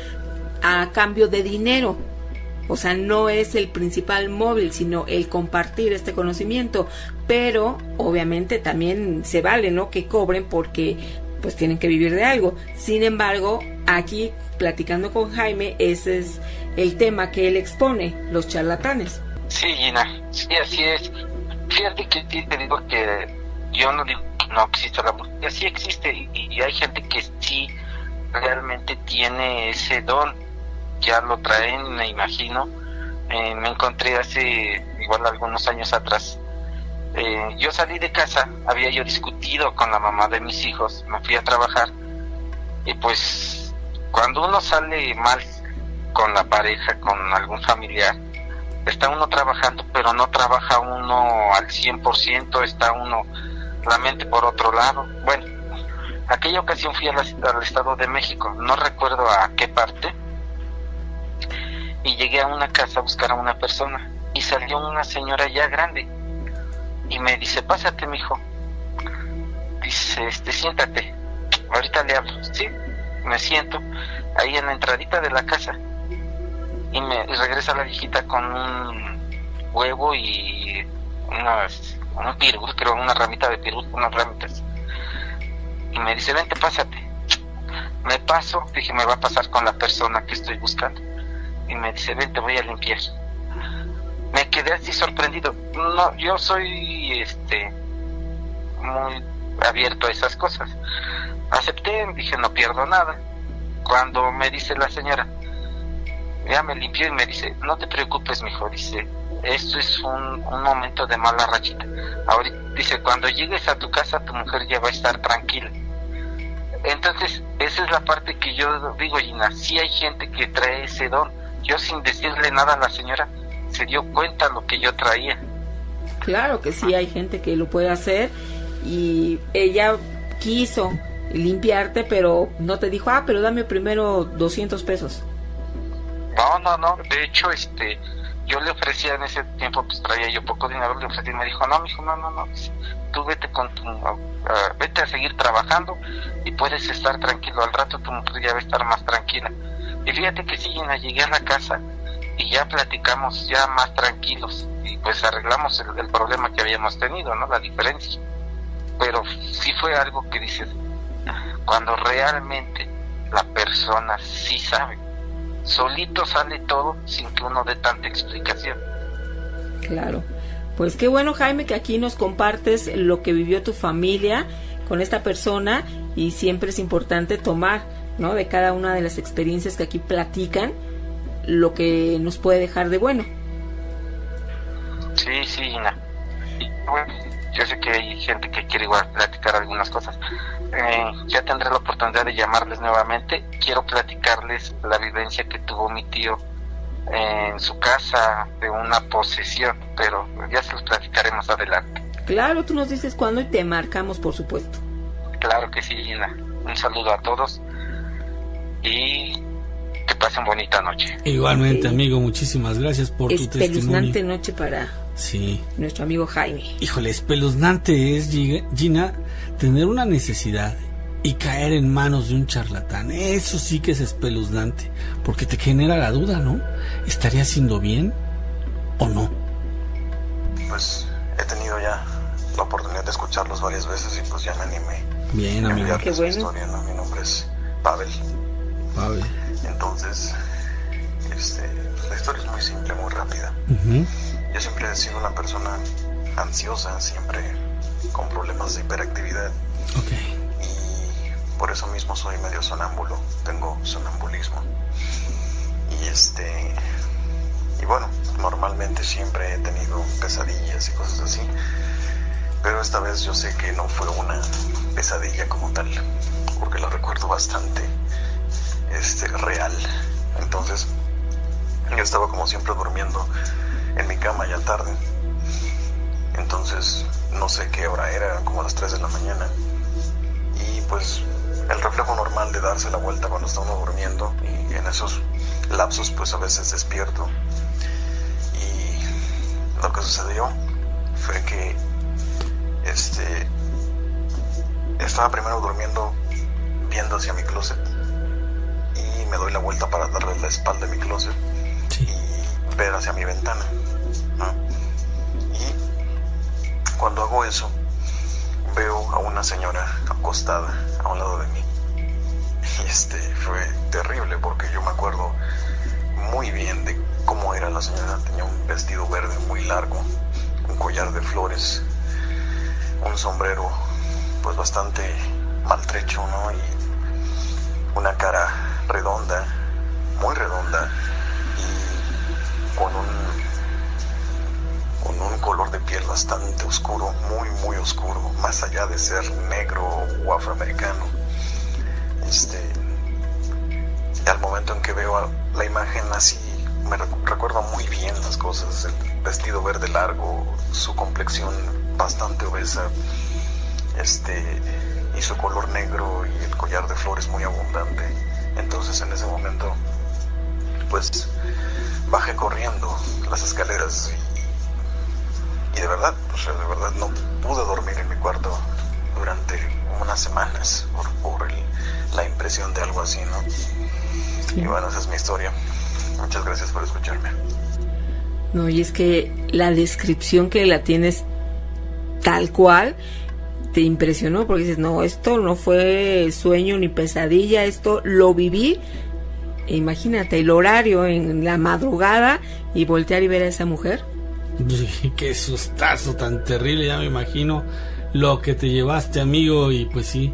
[SPEAKER 6] a cambio de dinero, o sea, no es el principal móvil, sino el compartir este conocimiento, pero obviamente también se vale, ¿no?, que cobren porque pues tienen que vivir de algo. Sin embargo, aquí platicando con Jaime, ese es el tema que él expone, los charlatanes.
[SPEAKER 14] Sí, Gina, sí, así es. Fíjate que te digo que yo no digo que no existe la brujería, sí existe, y hay gente que sí realmente tiene ese don, ya lo traen, me imagino. Me encontré hace igual algunos años atrás. Yo salí de casa, había yo discutido con la mamá de mis hijos, me fui a trabajar, y pues cuando uno sale mal con la pareja, con algún familiar, está uno trabajando, pero no trabaja uno al 100%, está uno la mente por otro lado. Bueno, aquella ocasión fui al Estado de México, no recuerdo a qué parte, y llegué a una casa a buscar a una persona, y salió una señora ya grande, y me dice, pásate, mijo. Dice, siéntate, ahorita le hablo. Sí, me siento ahí en la entradita de la casa, y regresa la viejita con un huevo y un pirul, creo, una ramita de pirul, unas ramitas, y me dice, vente, pásate. Me paso, dije, me va a pasar con la persona que estoy buscando, y me dice, vente, voy a limpiar. Me quedé así sorprendido. No, yo soy muy abierto a esas cosas. Acepté, dije, no pierdo nada. Cuando me dice la señora, ya me limpió, y me dice, no te preocupes, mijo, dice, esto es un momento de mala rachita. Ahorita, dice, cuando llegues a tu casa, tu mujer ya va a estar tranquila. Entonces, esa es la parte que yo digo, Gina, sí hay gente que trae ese don. Yo, sin decirle nada a la señora, se dio cuenta lo que yo traía.
[SPEAKER 6] Claro que sí, hay gente que lo puede hacer, y ella quiso limpiarte, pero no te dijo, pero dame primero 200 pesos.
[SPEAKER 14] No, de hecho, yo le ofrecía en ese tiempo, pues traía yo poco dinero, le ofrecí, y me dijo, no, mijo, no, tú vete vete a seguir trabajando y puedes estar tranquilo, al rato tu mujer ya va a estar más tranquila. Y fíjate que sí, llegué a la casa y ya platicamos ya más tranquilos, y pues arreglamos el problema que habíamos tenido, ¿no?, la diferencia. Pero sí fue algo que dices, cuando realmente la persona sí sabe, solito sale todo sin que uno dé tanta explicación.
[SPEAKER 6] Claro, pues qué bueno, Jaime, que aquí nos compartes lo que vivió tu familia con esta persona, y siempre es importante tomar, ¿no?, de cada una de las experiencias que aquí platican, lo que nos puede dejar de bueno.
[SPEAKER 14] Sí, Gina. Y bueno, yo sé que hay gente que quiere igual platicar algunas cosas. Ya tendré la oportunidad de llamarles nuevamente. Quiero platicarles la vivencia que tuvo mi tío en su casa de una posesión, pero ya se los platicaremos adelante.
[SPEAKER 6] Claro, tú nos dices cuándo y te marcamos, por supuesto.
[SPEAKER 14] Claro que sí, Gina. Un saludo a todos y que pasen bonita noche.
[SPEAKER 7] Igualmente, amigo, muchísimas gracias por tu testimonio.
[SPEAKER 6] Espeluznante noche para nuestro amigo Jaime.
[SPEAKER 7] Híjole, espeluznante es, Gina, tener una necesidad y caer en manos de un charlatán. Eso sí que es espeluznante, porque te genera la duda, ¿no? ¿Estaría haciendo bien o no?
[SPEAKER 15] Pues he tenido ya la oportunidad de escucharlos varias veces y pues ya me animé.
[SPEAKER 7] Bien, amigo.
[SPEAKER 6] Qué bueno.
[SPEAKER 15] Historia, ¿no? Mi nombre es Pavel. Entonces, la historia es muy simple, muy rápida. Yo siempre he sido una persona ansiosa, siempre con problemas de hiperactividad. Y por eso mismo soy medio sonámbulo, tengo sonambulismo. Y bueno, normalmente siempre he tenido pesadillas y cosas así, pero esta vez yo sé que no fue una pesadilla como tal, porque la recuerdo bastante real. Entonces yo estaba como siempre durmiendo en mi cama ya tarde, entonces no sé qué hora era, como las 3 de la mañana, y pues el reflejo normal de darse la vuelta cuando está uno durmiendo, y en esos lapsos pues a veces despierto. Y lo que sucedió fue que estaba primero durmiendo viendo hacia mi closet, y me doy la vuelta para darle la espalda a mi closet y ver hacia mi ventana, ¿no? Y cuando hago eso veo a una señora acostada a un lado de mí, y fue terrible porque yo me acuerdo muy bien de cómo era la señora. Tenía un vestido verde muy largo, un collar de flores, un sombrero pues bastante maltrecho, ¿no? Y una cara redonda, muy redonda, y con un color de piel bastante oscuro, muy muy oscuro, más allá de ser negro o afroamericano. Y al momento en que veo la imagen así, me recuerdo muy bien las cosas: el vestido verde largo, su complexión bastante obesa, y su color negro, y el collar de flores muy abundante. Entonces en ese momento pues bajé corriendo las escaleras, y de verdad no pude dormir en mi cuarto durante unas semanas por la impresión de algo así, ¿no? Sí. Y bueno, esa es mi historia. Muchas gracias por escucharme.
[SPEAKER 6] No, y es que la descripción que la tienes tal cual te impresionó, porque dices, no, esto no fue sueño ni pesadilla, esto lo viví. E imagínate el horario en la madrugada y voltear y ver a esa mujer.
[SPEAKER 7] Qué sustazo tan terrible, ya me imagino lo que te llevaste, amigo, y pues sí,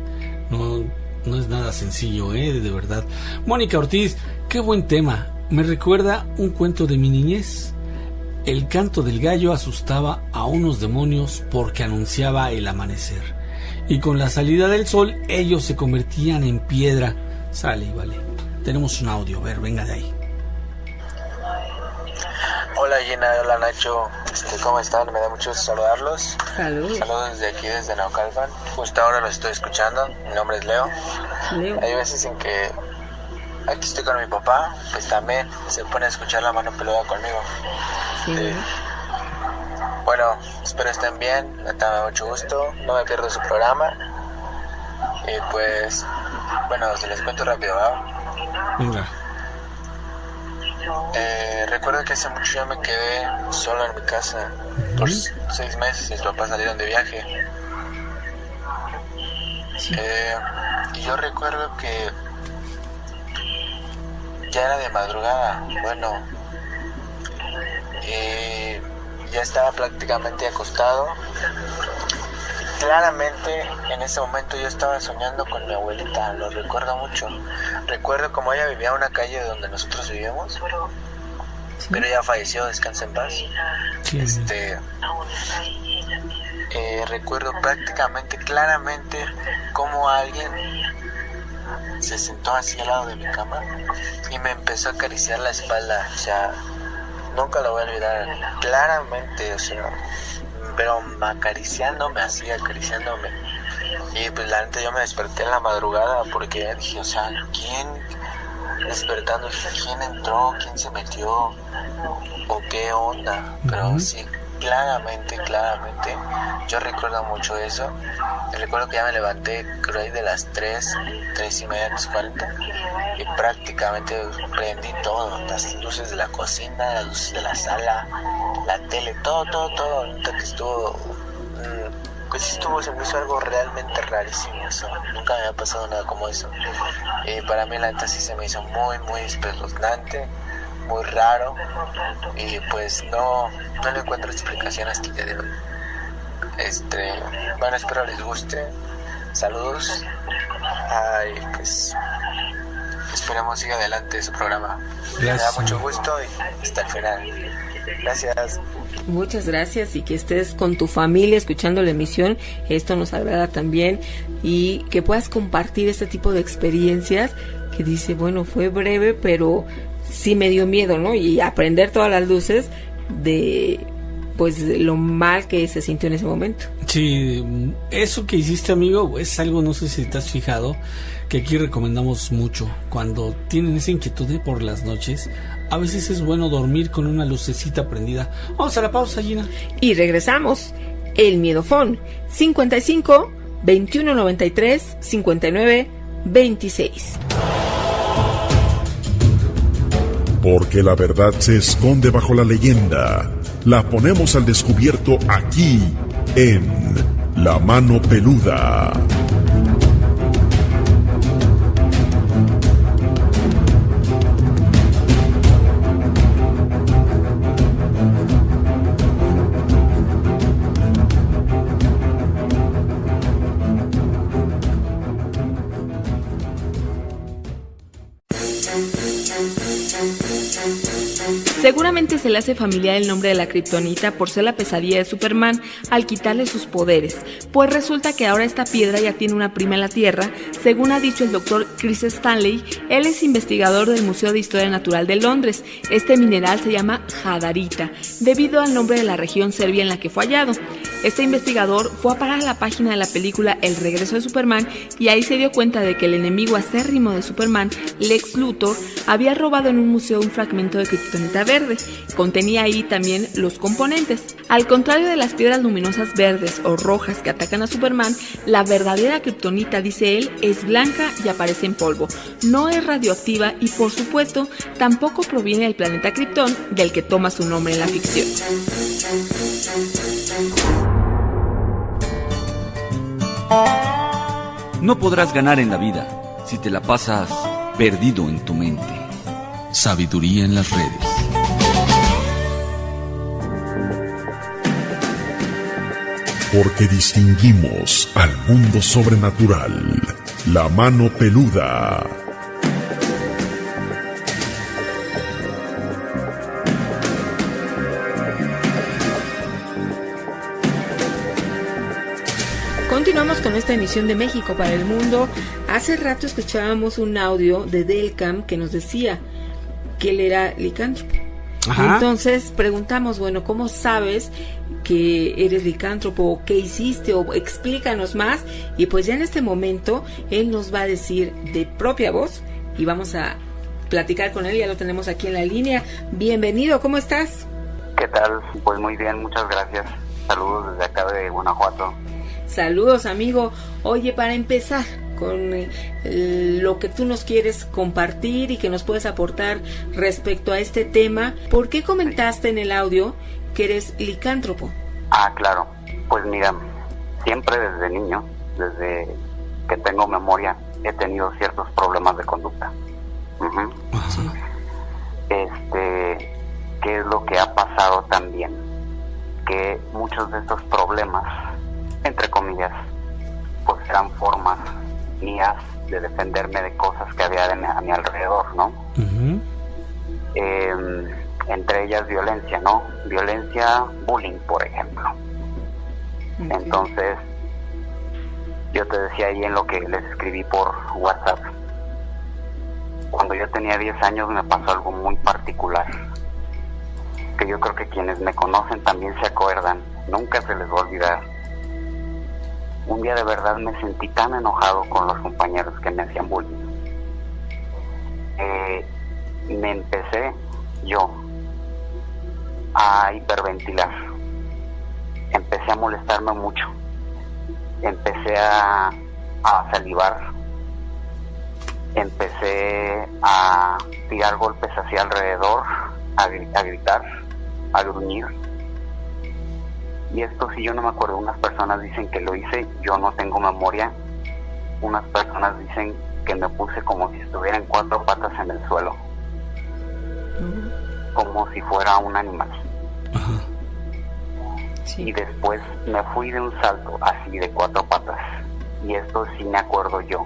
[SPEAKER 7] no es nada sencillo, de verdad. Mónica Ortiz, qué buen tema. Me recuerda un cuento de mi niñez. El canto del gallo asustaba a unos demonios porque anunciaba el amanecer, y con la salida del sol ellos se convertían en piedra. Sale y vale. Tenemos un audio, a ver, venga de ahí.
[SPEAKER 16] Hola Gina, hola Nacho, ¿cómo están? Me da mucho gusto saludarlos.
[SPEAKER 6] Saludos.
[SPEAKER 16] Saludos desde aquí, desde Naucalpan. Justo ahora los estoy escuchando. Mi nombre es Leo. Hay veces en que aquí estoy con mi papá, pues también se pone a escuchar La Mano Peluda conmigo. Sí. Bueno, espero estén bien, me da mucho gusto, no me pierdo su programa. Y pues, bueno, se les cuento rápido, ¿va?
[SPEAKER 7] Venga.
[SPEAKER 16] Recuerdo que hace mucho yo me quedé solo en mi casa por 6 meses. Mis papás salieron de viaje. Y yo recuerdo que ya era de madrugada. Bueno, ya estaba prácticamente acostado. Claramente en ese momento yo estaba soñando con mi abuelita, lo recuerdo mucho. Recuerdo como ella vivía en una calle donde nosotros vivíamos, pero ella falleció, descansa en paz. Recuerdo prácticamente claramente cómo alguien se sentó así al lado de mi cama y me empezó a acariciar la espalda. O sea, nunca lo voy a olvidar, claramente, o sea, pero acariciándome. Y pues la neta yo me desperté en la madrugada porque dije, o sea, ¿quién despertando? ¿Quién entró? ¿Quién se metió? ¿O qué onda? Pero sí, claramente, yo recuerdo mucho eso. Recuerdo que ya me levanté, creo ahí de las 3:30, 3:40, y prácticamente prendí todo, las luces de la cocina, las luces de la sala, la tele, todo. Que estuvo, se me hizo algo realmente rarísimo eso. Nunca me había pasado nada como eso. Y para mí la neta sí se me hizo muy, muy espeluznante, muy raro, y pues no le encuentro explicación hasta el día de hoy. Bueno, espero les guste. Saludos. Ay, pues esperemos siga adelante su programa.
[SPEAKER 7] Gracias.
[SPEAKER 16] Me da mucho gusto y hasta el final. Gracias.
[SPEAKER 6] Muchas gracias y que estés con tu familia escuchando la emisión, esto nos agrada también, y que puedas compartir este tipo de experiencias que dice, bueno, fue breve, pero sí me dio miedo, ¿no? Y aprender todas las luces de pues lo mal que se sintió en ese momento.
[SPEAKER 7] Sí, eso que hiciste, amigo, es algo, no sé si te has fijado, que aquí recomendamos mucho. Cuando tienen esa inquietud de por las noches, a veces es bueno dormir con una lucecita prendida. Vamos a la pausa, Gina.
[SPEAKER 6] Y regresamos. El Miedofón, 55 21 93 59 26.
[SPEAKER 11] Porque la verdad se esconde bajo la leyenda. La ponemos al descubierto aquí, en La Mano Peluda.
[SPEAKER 13] Seguramente se le hace familiar el nombre de la kriptonita por ser la pesadilla de Superman al quitarle sus poderes, pues resulta que ahora esta piedra ya tiene una prima en la Tierra, según ha dicho el doctor Chris Stanley. Él es investigador del Museo de Historia Natural de Londres. Este mineral se llama jadarita, debido al nombre de la región serbia en la que fue hallado. Este investigador fue a parar a la página de la película El Regreso de Superman y ahí se dio cuenta de que el enemigo acérrimo de Superman, Lex Luthor, había robado en un museo un fragmento de kriptonita verde. Contenía ahí también los componentes. Al contrario de las piedras luminosas verdes o rojas que atacan a Superman, la verdadera kriptonita, dice él, es blanca y aparece en polvo. No es radioactiva y, por supuesto, tampoco proviene del planeta Krypton, del que toma su nombre en la ficción.
[SPEAKER 9] No podrás ganar en la vida si te la pasas perdido en tu mente. Sabiduría en las redes.
[SPEAKER 11] Porque distinguimos al mundo sobrenatural. La Mano Peluda.
[SPEAKER 6] Continuamos con esta emisión de México para el Mundo. Hace rato escuchábamos un audio de Delcam que nos decía que él era licántropo. Ajá. Entonces preguntamos, bueno, ¿cómo sabes que eres licántropo? ¿Qué hiciste? O explícanos más. Y pues ya en este momento él nos va a decir de propia voz y vamos a platicar con él. Ya lo tenemos aquí en la línea. Bienvenido, ¿cómo estás?
[SPEAKER 17] ¿Qué tal? Pues muy bien, muchas gracias. Saludos desde acá de Guanajuato.
[SPEAKER 6] Saludos, amigo. Oye, para empezar con lo que tú nos quieres compartir y que nos puedes aportar respecto a este tema, ¿por qué comentaste en el audio que eres licántropo?
[SPEAKER 17] Ah, claro. Pues mira, siempre desde niño, desde que tengo memoria, he tenido ciertos problemas de conducta. Uh-huh. Sí. ¿Qué es lo que ha pasado también? Que muchos de estos problemas, entre comillas, pues eran formas mías de defenderme de cosas que había a mi alrededor, ¿no? Uh-huh. Entre ellas violencia, ¿no? Violencia, bullying, por ejemplo. Okay. Entonces, yo te decía ahí en lo que les escribí por WhatsApp, cuando yo tenía 10 años me pasó algo muy particular, que yo creo que quienes me conocen también se acuerdan, nunca se les va a olvidar. Un día de verdad me sentí tan enojado con los compañeros que me hacían bullying. Me empecé yo a hiperventilar. Empecé a molestarme mucho. Empecé a salivar. Empecé a tirar golpes hacia alrededor, a gritar, a gruñir. Y esto, si yo no me acuerdo, unas personas dicen que lo hice, yo no tengo memoria. Unas personas dicen que me puse como si estuviera en 4 patas en el suelo. Como si fuera un animal.
[SPEAKER 6] Sí.
[SPEAKER 17] Y después me fui de un salto así de 4 patas. y esto sí me acuerdo yo,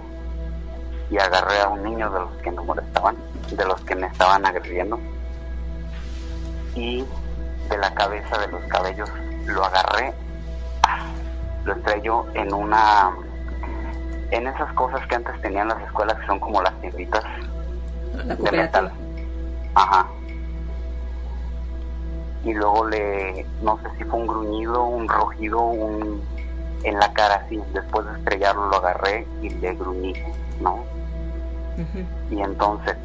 [SPEAKER 17] y agarré a un niño de los que me molestaban, de los que me estaban agrediendo, y de la cabeza, de los cabellos, lo agarré, lo estrelló en esas cosas que antes tenían las escuelas, que son como las piedritas de metal. Ajá. Y luego no sé si fue un gruñido, un rugido, en la cara, así. Después de estrellarlo, lo agarré y le gruñí, ¿no? Uh-huh. Y entonces,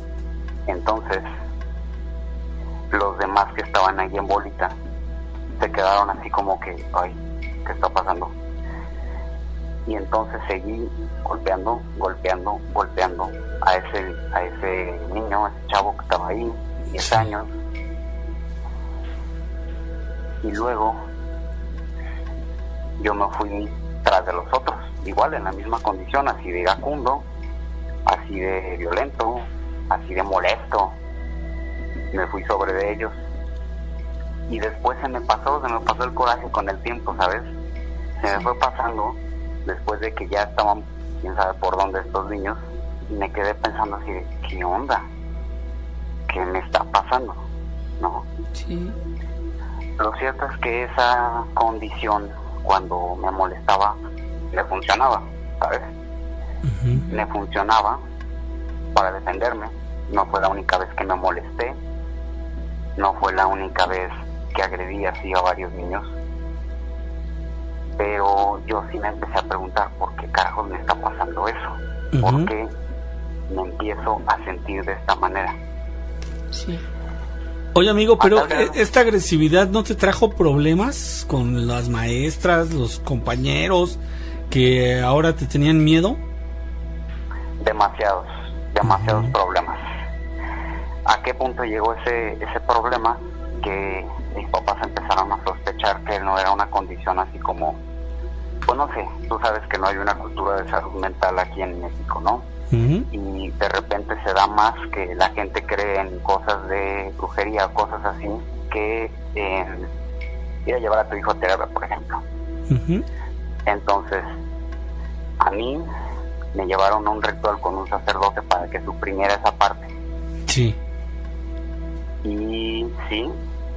[SPEAKER 17] los demás que estaban ahí en bolita se quedaron así como que, ay, ¿qué está pasando? Y entonces seguí golpeando a ese niño, a ese chavo que estaba ahí, 10 años. Y luego yo me fui tras de los otros, igual en la misma condición, así de iracundo, así de violento, así de molesto. Me fui sobre de ellos. Y después se me pasó el coraje con el tiempo, ¿sabes? Se me fue pasando después de que ya estaban, quién sabe por dónde estos niños, y me quedé pensando así de, ¿qué onda? ¿Qué me está pasando? ¿No? Sí. Lo cierto es que esa condición, cuando me molestaba, le funcionaba, ¿sabes? Uh-huh. Me funcionaba para defenderme. No fue la única vez que me molesté, no fue la única vez que agredí así a varios niños, pero yo sí me empecé a preguntar por qué carajos me está pasando eso. Uh-huh. ¿Por qué me empiezo a sentir de esta manera?
[SPEAKER 7] Sí. Oye, amigo, pero ¿esta agresividad no te trajo problemas con las maestras, los compañeros que ahora te tenían miedo?
[SPEAKER 17] Demasiados uh-huh. problemas. ¿A qué punto llegó ese problema? Que mis papás empezaron a sospechar que no era una condición así como, pues no sé, tú sabes que no hay una cultura de salud mental aquí en México, ¿no? Uh-huh. Y de repente se da más que la gente cree en cosas de brujería, cosas así, que ir a llevar a tu hijo a terapia, por ejemplo. Uh-huh. Entonces, a mí me llevaron a un ritual con un sacerdote para que suprimiera esa parte.
[SPEAKER 7] Sí.
[SPEAKER 17] Y sí,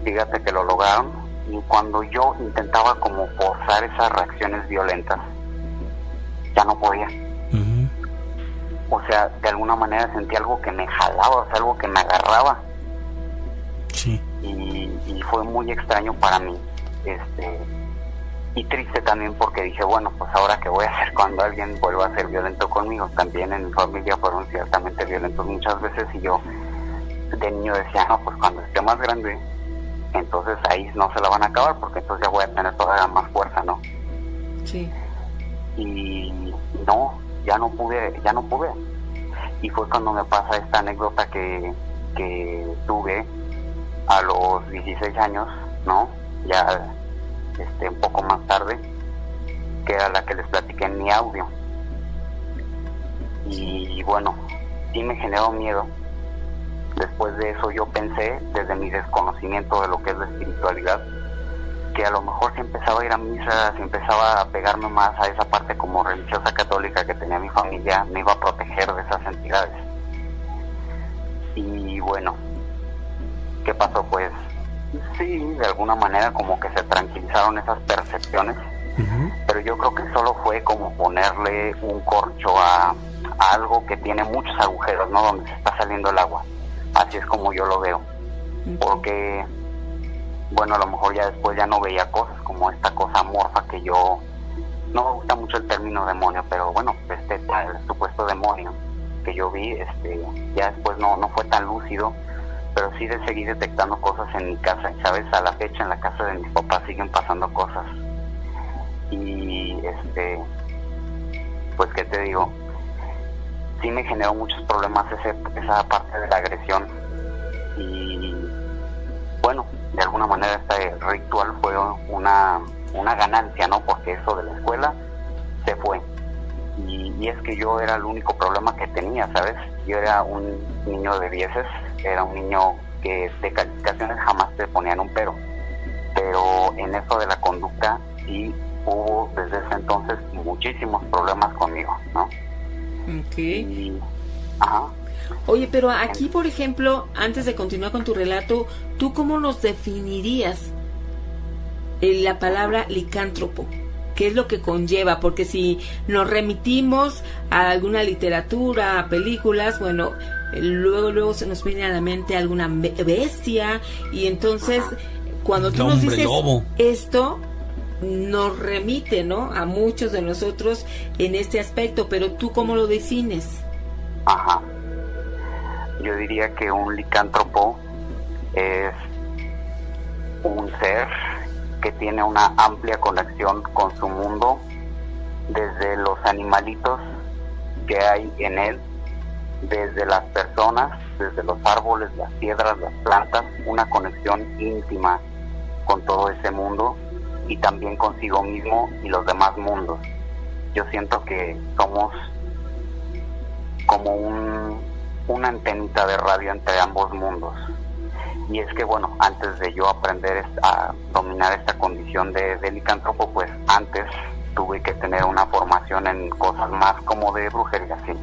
[SPEAKER 17] fíjate que lo lograron, y cuando yo intentaba como forzar esas reacciones violentas, ya no podía. Uh-huh. O sea, de alguna manera sentí algo que me jalaba, o sea, algo que me agarraba.
[SPEAKER 7] Sí.
[SPEAKER 17] Y fue muy extraño para mí, y triste también, porque dije, bueno, pues ahora qué voy a hacer cuando alguien vuelva a ser violento conmigo. También en mi familia fueron ciertamente violentos muchas veces, y yo de niño decía, no, pues cuando esté más grande, entonces ahí no se la van a acabar, porque entonces ya voy a tener todavía más fuerza, ¿no?
[SPEAKER 6] Sí.
[SPEAKER 17] Y no, ya no pude. Y fue cuando me pasa esta anécdota que tuve a los 16 años, ¿no? Ya un poco más tarde, que era la que les platiqué en mi audio. Y bueno, sí me generó miedo. Después de eso yo pensé, desde mi desconocimiento de lo que es la espiritualidad, que a lo mejor si empezaba a ir a misa, si empezaba a pegarme más a esa parte como religiosa católica que tenía mi familia, me iba a proteger de esas entidades. Y bueno, ¿qué pasó? Pues sí, de alguna manera como que se tranquilizaron esas percepciones, uh-huh. Pero yo creo que solo fue como ponerle un corcho a algo que tiene muchos agujeros, ¿no? Donde se está saliendo el agua. Así es como yo lo veo. Porque, bueno, a lo mejor ya después ya no veía cosas como esta cosa amorfa que yo... No me gusta mucho el término demonio, pero bueno, el supuesto demonio que yo vi, ya después no fue tan lúcido, pero sí de seguir detectando cosas en mi casa. Y sabes, a la fecha en la casa de mis papás siguen pasando cosas. Y, pues, ¿qué te digo? Sí me generó muchos problemas esa parte de la agresión, y bueno, de alguna manera este ritual fue una ganancia, ¿no? Porque eso de la escuela se fue, y es que yo era el único problema que tenía, ¿sabes? Yo era un niño de 10, era un niño que de calificaciones jamás te ponían un pero en eso de la conducta sí hubo desde ese entonces muchísimos problemas conmigo, ¿no?
[SPEAKER 6] Ok.
[SPEAKER 17] Ajá.
[SPEAKER 6] Oye, pero aquí, por ejemplo, antes de continuar con tu relato, ¿tú cómo nos definirías la palabra licántropo? ¿Qué es lo que conlleva? Porque si nos remitimos a alguna literatura, a películas, bueno, luego se nos viene a la mente alguna bestia, y entonces cuando tú nos dices lobo, esto nos remite, ¿no?, a muchos de nosotros en este aspecto, pero ¿tú cómo lo defines?
[SPEAKER 17] Ajá. Yo diría que un licántropo es un ser que tiene una amplia conexión con su mundo, desde los animalitos que hay en él, desde las personas, desde los árboles, las piedras, las plantas, una conexión íntima con todo ese mundo y también consigo mismo y los demás mundos. Yo siento que somos como una antenita de radio entre ambos mundos. Y es que, bueno, antes de yo aprender a dominar esta condición de licántropo, pues antes tuve que tener una formación en cosas más como de brujería, sí.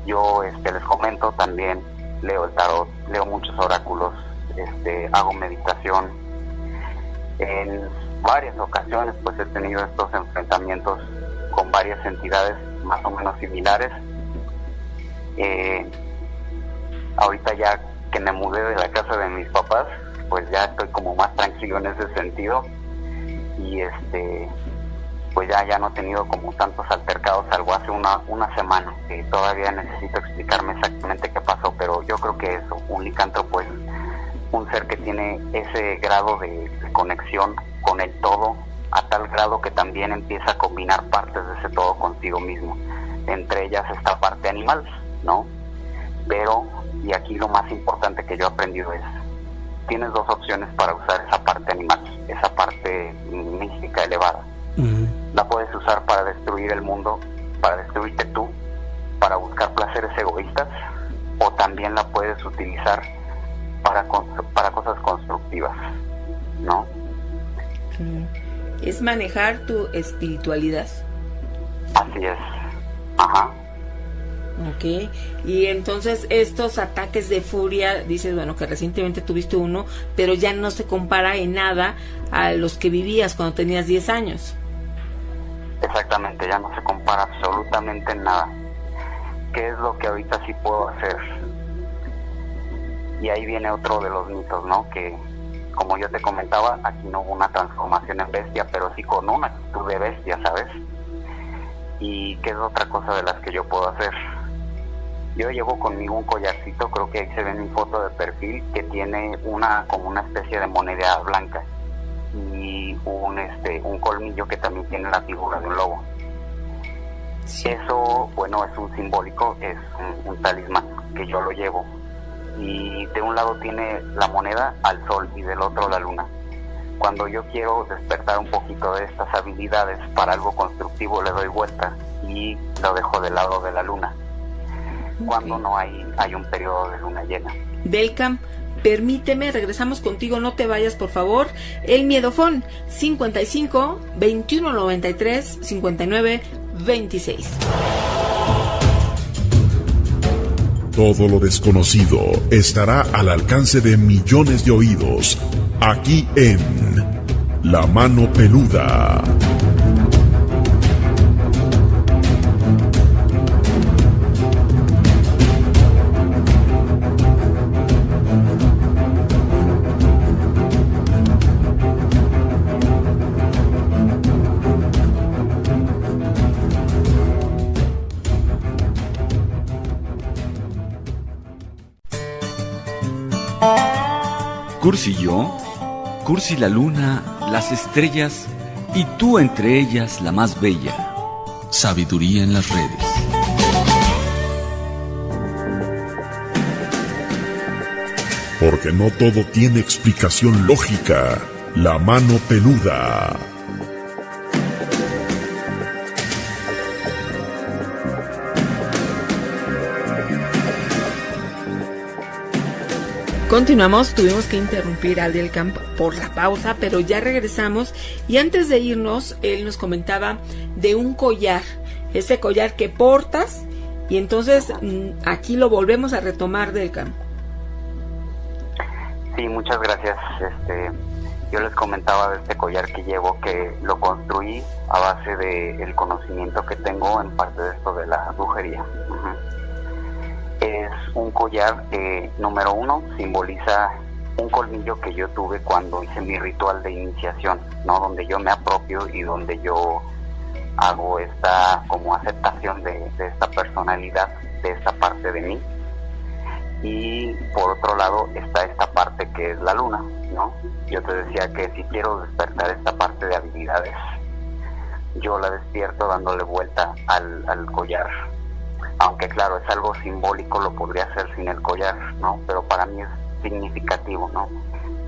[SPEAKER 17] Yo les comento, también leo el tarot, leo muchos oráculos, hago meditación. En varias ocasiones pues he tenido estos enfrentamientos con varias entidades más o menos similares. Ahorita ya que me mudé de la casa de mis papás, pues ya estoy como más tranquilo en ese sentido, y pues ya no he tenido como tantos altercados, salvo hace una semana, que todavía necesito explicarme exactamente qué pasó, pero yo creo que eso, un licántropo es un ser que tiene ese grado de conexión con el todo, a tal grado que también empieza a combinar partes de ese todo consigo mismo, entre ellas esta parte animal, ¿no? Pero, y aquí lo más importante que yo he aprendido es, tienes dos opciones para usar esa parte animal, esa parte mística elevada. La puedes usar para destruir el mundo, para destruirte tú, para buscar placeres egoístas, o también la puedes utilizar para cosas constructivas, ¿no?
[SPEAKER 6] Es manejar tu espiritualidad.
[SPEAKER 17] Así es. Ajá.
[SPEAKER 6] Ok, y entonces estos ataques de furia, dices, bueno, que recientemente tuviste uno, pero ya no se compara en nada a los que vivías cuando tenías 10 años.
[SPEAKER 17] Exactamente, ya no se compara absolutamente en nada. ¿Qué es lo que ahorita sí puedo hacer? Y ahí viene otro de los mitos, ¿no? Que, como yo te comentaba, aquí no hubo una transformación en bestia, pero sí con una actitud de bestia, ¿sabes? ¿Y qué es otra cosa de las que yo puedo hacer? Yo llevo conmigo un collarcito, creo que ahí se ve en mi foto de perfil, que tiene como una especie de moneda blanca, y un colmillo que también tiene la figura de un lobo. Sí. Eso, bueno, es un simbólico, es un talismán que yo lo llevo, y de un lado tiene la moneda al sol y del otro la luna. Cuando yo quiero despertar un poquito de estas habilidades para algo constructivo, le doy vuelta y lo dejo del lado de la luna, cuando no hay un periodo de luna llena.
[SPEAKER 6] Belcam, permíteme, regresamos contigo, no te vayas, por favor. El miedofón 55 21 93 59 26.
[SPEAKER 11] Todo lo desconocido estará al alcance de millones de oídos, aquí en La Mano Peluda.
[SPEAKER 9] Cursi y yo, Cursi la luna, las estrellas y tú entre ellas la más bella. Sabiduría en las redes.
[SPEAKER 11] Porque no todo tiene explicación lógica. La Mano Peluda.
[SPEAKER 6] Continuamos, tuvimos que interrumpir al del campo por la pausa, pero ya regresamos. Y antes de irnos, él nos comentaba de un collar, ese collar que portas, y entonces aquí lo volvemos a retomar del campo.
[SPEAKER 17] Sí, muchas gracias. Yo les comentaba de este collar que llevo, que lo construí a base del conocimiento que tengo en parte de esto de la brujería. Es un collar que, número 1, simboliza un colmillo que yo tuve cuando hice mi ritual de iniciación, ¿no? Donde yo me apropio y donde yo hago esta como aceptación de esta personalidad, de esta parte de mí. Y por otro lado está esta parte que es la luna, ¿no? Yo te decía que si quiero despertar esta parte de habilidades, yo la despierto dándole vuelta al collar. Aunque claro, es algo simbólico, lo podría hacer sin el collar, ¿no? Pero para mí es significativo, ¿no?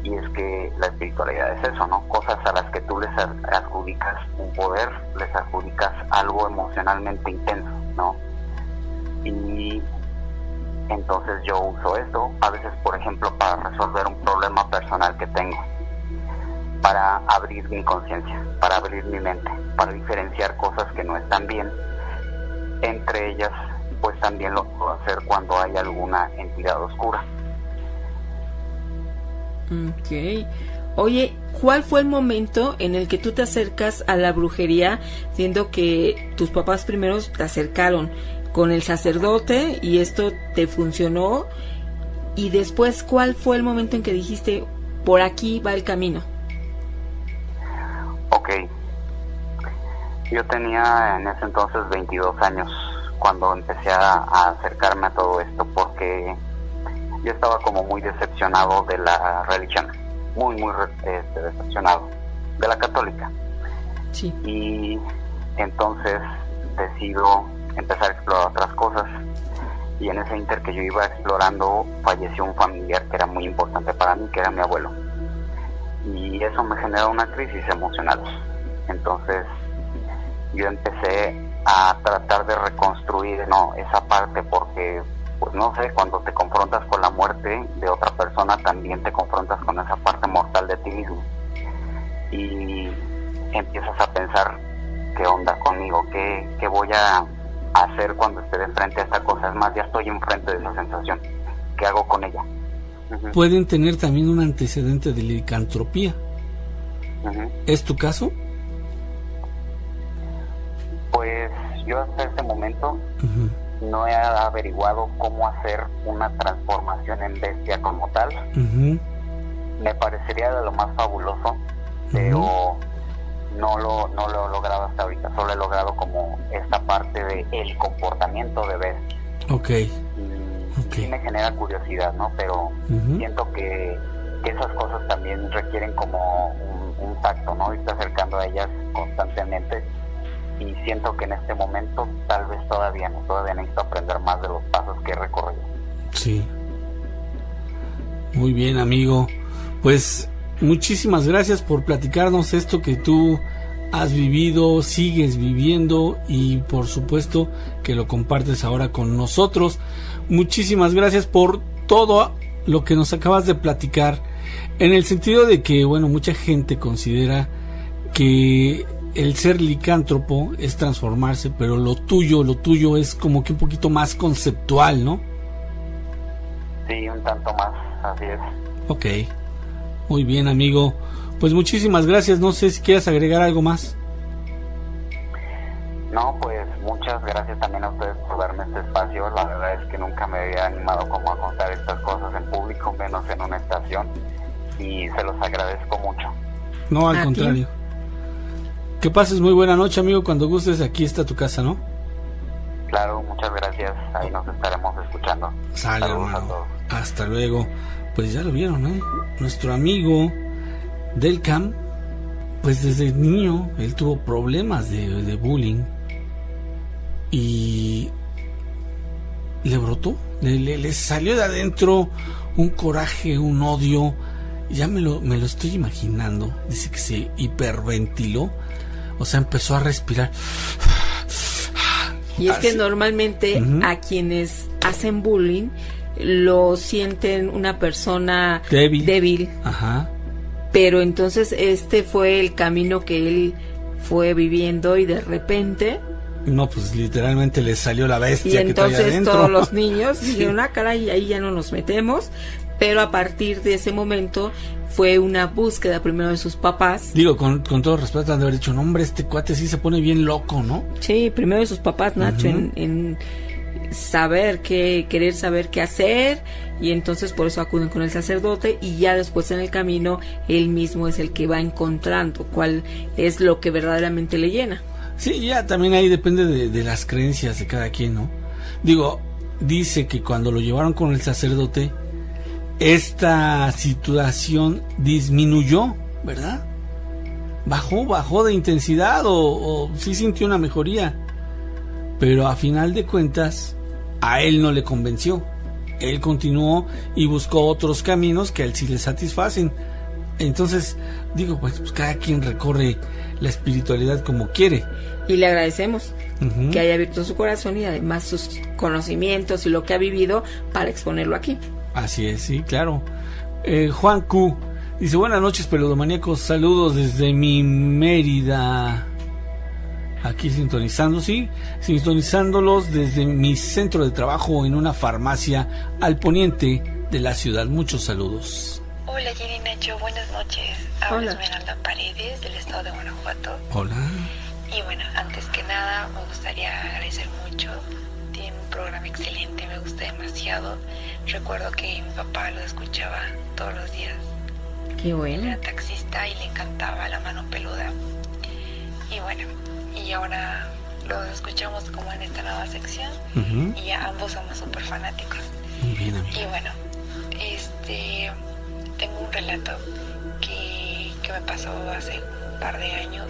[SPEAKER 17] Y es que la espiritualidad es eso, ¿no? Cosas a las que tú les adjudicas un poder, les adjudicas algo emocionalmente intenso, ¿no? Y entonces yo uso esto, a veces, por ejemplo, para resolver un problema personal que tengo, para abrir mi conciencia, para abrir mi mente, para diferenciar cosas que no están bien. Entre ellas, pues también lo puedo hacer cuando hay alguna entidad oscura.
[SPEAKER 6] Ok. Oye, ¿cuál fue el momento en el que tú te acercas a la brujería, siendo que tus papás primero te acercaron con el sacerdote y esto te funcionó? Y después, ¿cuál fue el momento en que dijiste, por aquí va el camino?
[SPEAKER 17] Ok. Yo tenía en ese entonces 22 años cuando empecé a acercarme a todo esto, porque yo estaba como muy decepcionado de la religión, muy decepcionado de la católica.
[SPEAKER 6] Sí.
[SPEAKER 17] Y entonces decido empezar a explorar otras cosas, y en ese inter que yo iba explorando falleció un familiar que era muy importante para mí, que era mi abuelo, y eso me generó una crisis emocional. Entonces yo empecé a tratar de reconstruir esa parte, porque pues no sé, cuando te confrontas con la muerte de otra persona también te confrontas con esa parte mortal de ti mismo, y empiezas a pensar qué onda conmigo, qué voy a hacer cuando esté de frente a esta cosa. Es más, ya estoy enfrente de esa sensación, ¿qué hago con ella?
[SPEAKER 7] Pueden tener también un antecedente de licantropía. ¿Es tu caso?
[SPEAKER 17] Pues yo hasta este momento no he averiguado cómo hacer una transformación en bestia como tal. Me parecería de lo más fabuloso, pero no lo he logrado hasta ahorita. Solo he logrado como esta parte de el comportamiento de bestia.
[SPEAKER 7] Okay.
[SPEAKER 17] Sí me genera curiosidad, ¿no? Pero siento que esas cosas también requieren como un tacto, ¿no? Y estoy acercando a ellas constantemente, y siento que en este momento tal vez todavía necesito aprender más de los pasos que he recorrido.
[SPEAKER 7] Sí. Muy bien, amigo. Pues muchísimas gracias por platicarnos esto que tú has vivido, sigues viviendo, y por supuesto que lo compartes ahora con nosotros. Muchísimas gracias por todo lo que nos acabas de platicar, en el sentido de que, bueno, mucha gente considera que el ser licántropo es transformarse, pero lo tuyo es como que un poquito más conceptual, ¿no?
[SPEAKER 17] Sí, un tanto más, así es.
[SPEAKER 7] Ok, muy bien, amigo. Pues muchísimas gracias. No sé si quieres agregar algo más.
[SPEAKER 17] No, pues muchas gracias también a ustedes por darme este espacio. La verdad es que nunca me había animado como a contar estas cosas en público, menos en una estación, y se los agradezco mucho.
[SPEAKER 7] No, al contrario. Que pases muy buena noche, amigo. Cuando gustes, aquí está tu casa, ¿no?
[SPEAKER 17] Claro, muchas gracias. Ahí nos estaremos escuchando.
[SPEAKER 7] Sale, hermano. Hasta luego. Pues ya lo vieron, ¿eh? Nuestro amigo del camp, pues desde niño él tuvo problemas de bullying, y le brotó, le salió de adentro un coraje, un odio. Ya me lo estoy imaginando. Dice que se hiperventiló, o sea, empezó a respirar.
[SPEAKER 6] Y es que normalmente a quienes hacen bullying lo sienten una persona débil.
[SPEAKER 7] Ajá.
[SPEAKER 6] Pero entonces este fue el camino que él fue viviendo y de repente...
[SPEAKER 7] No, pues literalmente le salió la bestia
[SPEAKER 6] y
[SPEAKER 7] que traía
[SPEAKER 6] entonces
[SPEAKER 7] adentro.
[SPEAKER 6] todos los niños dijeron, caray, ahí ya no nos metemos. Pero a partir de ese momento fue una búsqueda primero de sus papás.
[SPEAKER 7] Digo, con todo respeto, han de haber dicho, no, hombre, este cuate sí se pone bien loco, ¿no?
[SPEAKER 6] Sí, primero de sus papás, Nacho, en querer saber qué hacer, y entonces por eso acuden con el sacerdote, y ya después en el camino él mismo es el que va encontrando cuál es lo que verdaderamente le llena.
[SPEAKER 7] Sí, ya también ahí depende de las creencias de cada quien, ¿no? Digo, dice que cuando lo llevaron con el sacerdote, esta situación disminuyó, ¿verdad? Bajó de intensidad o sí sintió una mejoría, pero a final de cuentas a él no le convenció. Él continuó y buscó otros caminos que a él sí le satisfacen. Entonces digo, pues cada quien recorre la espiritualidad como quiere.
[SPEAKER 6] Y le agradecemos que haya abierto su corazón y además sus conocimientos y lo que ha vivido para exponerlo aquí.
[SPEAKER 7] Así es, sí, claro. Juan Q dice, buenas noches, peludomaníacos, saludos desde mi Mérida. Aquí sintonizándolos desde mi centro de trabajo en una farmacia al poniente de la ciudad. Muchos saludos.
[SPEAKER 10] Hola, Jenny, Nacho, buenas noches. Habla Esmeralda Paredes del estado de Guanajuato.
[SPEAKER 7] Hola.
[SPEAKER 10] Y bueno, antes que nada me gustaría agradecer mucho. Tiene un programa excelente, me gusta demasiado. Recuerdo que mi papá lo escuchaba todos los días.
[SPEAKER 6] Qué bueno.
[SPEAKER 10] Era taxista y le encantaba La Mano Peluda. Y bueno, y ahora lo escuchamos como en esta nueva sección. Y ya ambos somos súper fanáticos.
[SPEAKER 7] Muy bien, amiga.
[SPEAKER 10] Y bueno, tengo un relato que me pasó hace un par de años,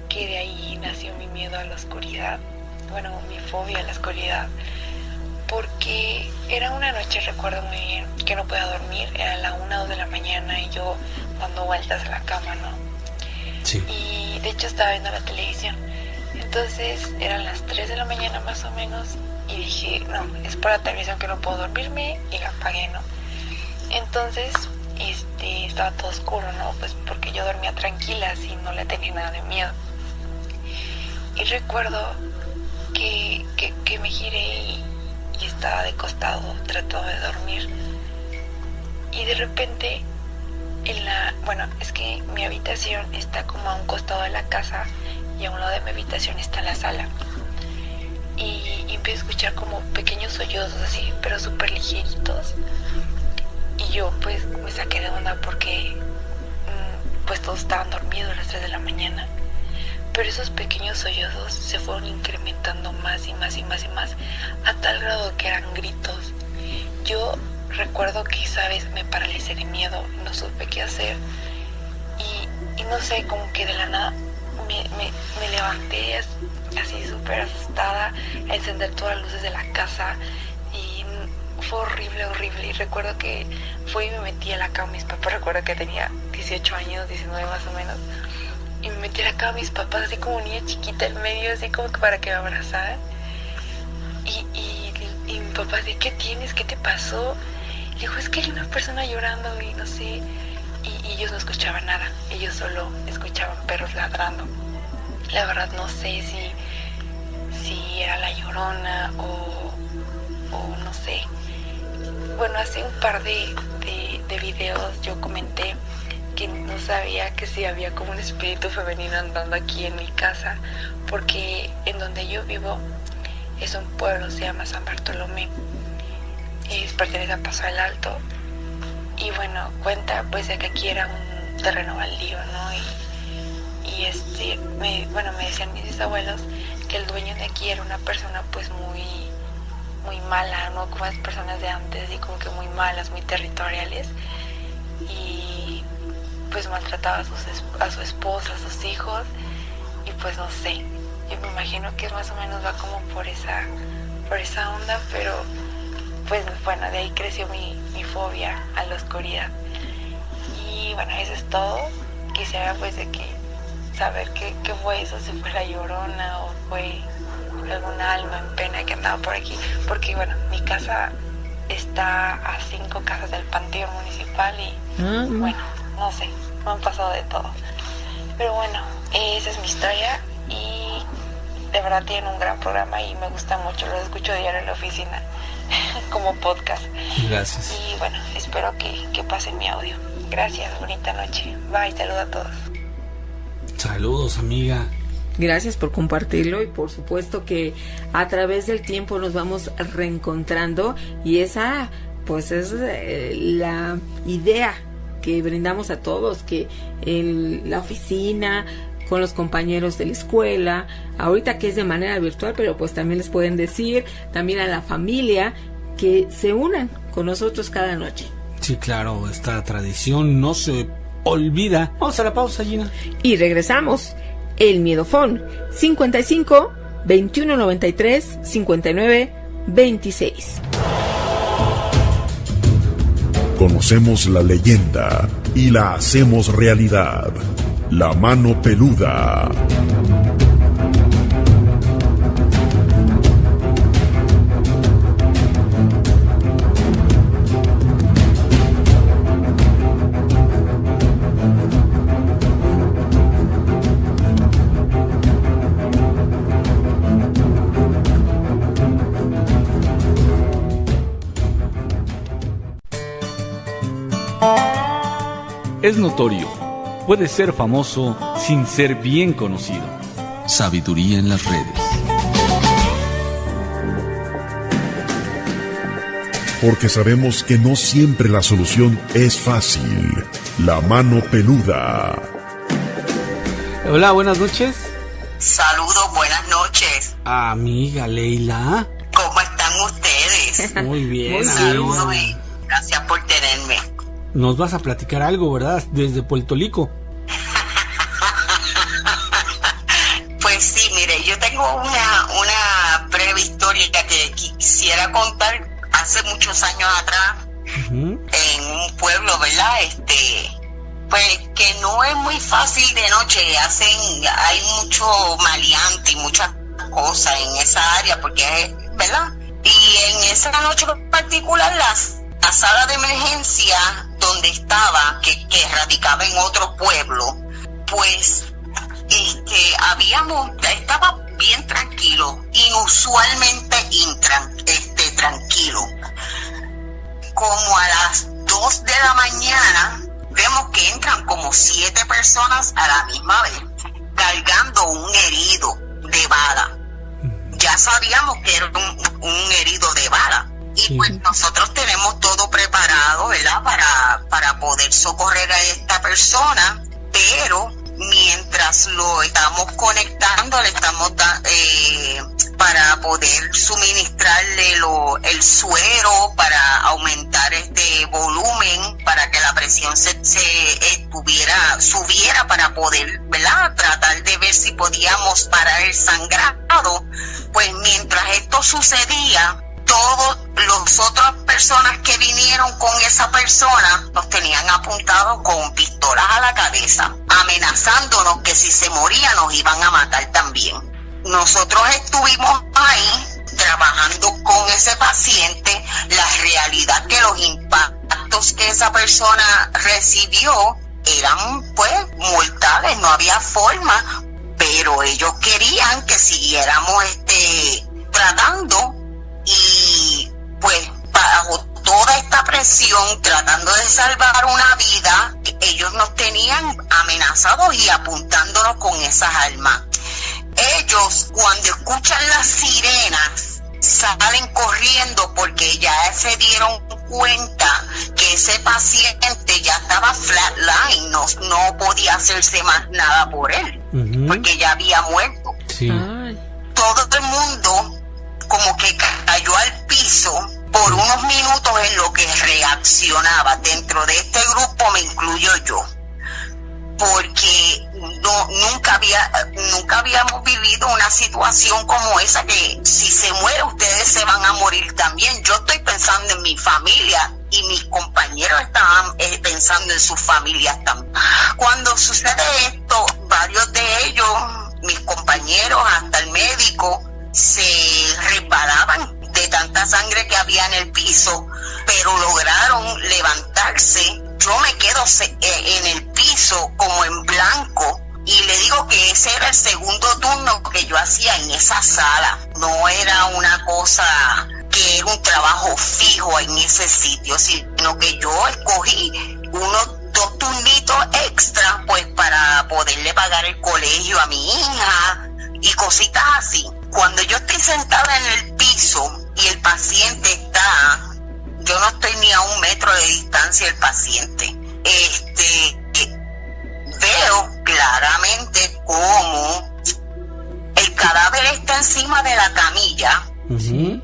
[SPEAKER 10] que de ahí nació mi miedo a la oscuridad, bueno, mi fobia a la oscuridad, porque era una noche, recuerdo muy bien, que no podía dormir, era la 1 o 2 de la mañana y yo dando vueltas a la cama, ¿no?
[SPEAKER 7] Sí.
[SPEAKER 10] Y de hecho estaba viendo la televisión, entonces eran las 3 de la mañana más o menos, y dije, no, es por la televisión que no puedo dormirme, y la apagué, ¿no? Entonces, estaba todo oscuro, ¿no? Pues porque yo dormía tranquila, así no le tenía nada de miedo. Y recuerdo que me giré y estaba de costado, tratando de dormir. Y de repente, es que mi habitación está como a un costado de la casa y a un lado de mi habitación está la sala. Y empiezo a escuchar como pequeños sollozos así, pero súper ligeritos. Y yo pues me saqué de onda porque pues todos estaban dormidos a las 3 de la mañana. Pero esos pequeños sollozos se fueron incrementando más y más y más y más, a tal grado que eran gritos. Yo recuerdo que, ¿sabes? Me paralicé de miedo, no supe qué hacer. Y no sé, como que de la nada me levanté así súper asustada a encender todas las luces de la casa. Y fue horrible. Y recuerdo que fui y me metí a la cama. Mis papás, recuerdo que tenía 18 años, 19 más o menos. Y me metí a la cama mis papás, así como niña chiquita en medio, así como que para que me abrazaran. Y mi papá dice, ¿qué tienes? ¿Qué te pasó? Le dijo, es que hay una persona llorando y no sé. Y ellos no escuchaban nada. Ellos solo escuchaban perros ladrando. La verdad no sé si era la Llorona o no sé. Bueno, hace un par de videos yo comenté que no sabía que si había como un espíritu femenino andando aquí en mi casa, porque en donde yo vivo es un pueblo, se llama San Bartolomé, pertenece a Paso del Alto, y bueno, cuenta pues de que aquí era un terreno baldío, ¿no? Y me decían mis bisabuelos que el dueño de aquí era una persona pues muy mala, ¿no? Como las personas de antes, y como que muy malas, muy territoriales, y pues maltrataba a su esposa, a sus hijos, y pues no sé, yo me imagino que más o menos va como por esa onda, pero pues bueno, de ahí creció mi fobia a la oscuridad. Y bueno, eso es todo. Quisiera pues saber qué fue eso, si fue la Llorona o fue alguna alma en pena que andaba por aquí, porque bueno, mi casa está a 5 casas del Panteón Municipal y bueno, no sé, me han pasado de todo. Pero bueno, esa es mi historia y de verdad tienen un gran programa y me gusta mucho, los escucho diario en la oficina como podcast.
[SPEAKER 7] Gracias.
[SPEAKER 10] Y bueno, espero que pasen mi audio. Gracias, bonita noche. Bye, saludos a todos.
[SPEAKER 7] Saludos, amiga.
[SPEAKER 6] Gracias por compartirlo y por supuesto que a través del tiempo nos vamos reencontrando y esa pues es la idea que brindamos a todos, que en la oficina, con los compañeros de la escuela, ahorita que es de manera virtual, pero pues también les pueden decir, también a la familia, que se unan con nosotros cada noche.
[SPEAKER 7] Sí, claro, esta tradición no se olvida. Vamos a la pausa, Gina.
[SPEAKER 6] Y regresamos. El Miedofón 55 21 93 59 26.
[SPEAKER 11] Conocemos la leyenda y la hacemos realidad. La mano peluda.
[SPEAKER 9] Es notorio, puede ser famoso sin ser bien conocido. Sabiduría en las redes.
[SPEAKER 11] Porque sabemos que no siempre la solución es fácil. La mano peluda.
[SPEAKER 7] Hola, buenas noches.
[SPEAKER 18] Saludos, buenas noches.
[SPEAKER 7] Amiga Leila.
[SPEAKER 18] ¿Cómo están ustedes?
[SPEAKER 7] Muy bien.
[SPEAKER 18] Saludos y gracias por tenerme.
[SPEAKER 7] Nos vas a platicar algo, ¿verdad? Desde Puerto Rico.
[SPEAKER 18] Pues sí, mire, yo tengo una breve historia que quisiera contar hace muchos años atrás, en un pueblo, ¿verdad? Pues que no es muy fácil de noche, hay mucho maleante y muchas cosas en esa área, porque, ¿verdad? Y en esa noche en particular, la sala de emergencia donde estaba, que radicaba en otro pueblo, pues estaba bien tranquilo, inusualmente tranquilo. Como a las 2 de la mañana vemos que entran como 7 personas a la misma vez, cargando un herido de bala. Ya sabíamos que era un herido de bala. Y pues nosotros tenemos todo preparado, ¿verdad? Para poder socorrer a esta persona, pero mientras lo estamos conectando, le estamos para poder suministrarle el suero, para aumentar este volumen, para que la presión subiera para poder, ¿verdad? Tratar de ver si podíamos parar el sangrado. Pues mientras esto sucedía, todas las otras personas que vinieron con esa persona nos tenían apuntados con pistolas a la cabeza, amenazándonos que si se moría nos iban a matar también. Nosotros estuvimos ahí trabajando con ese paciente. La realidad que los impactos que esa persona recibió eran pues mortales, no había forma, pero ellos querían que siguiéramos tratando. Y pues bajo toda esta presión, tratando de salvar una vida, ellos nos tenían amenazados y apuntándonos con esas armas. Ellos, cuando escuchan las sirenas, salen corriendo porque ya se dieron cuenta que ese paciente ya estaba flatline, no podía hacerse más nada por él, porque ya había muerto.
[SPEAKER 7] Sí.
[SPEAKER 18] Todo el mundo como que cayó al piso por unos minutos en lo que reaccionaba. Dentro de este grupo me incluyo yo, porque nunca habíamos vivido una situación como esa, que si se muere ustedes se van a morir también. Yo estoy pensando en mi familia y mis compañeros estaban pensando en sus familias también. Cuando sucede esto, varios de ellos, mis compañeros, hasta el médico, se resbalaban de tanta sangre que había en el piso. en el piso como en blanco. Y le digo que ese era el segundo turno que yo hacía en esa sala. No era una cosa que era un trabajo fijo en ese sitio, sino que yo escogí unos 2 turnitos extra pues para poderle pagar el colegio a mi hija y cositas así. Cuando yo estoy sentada en el piso y el paciente está, yo no estoy ni a 1 metro de distancia del paciente, veo claramente cómo el cadáver está encima de la camilla.
[SPEAKER 6] ¿Sí?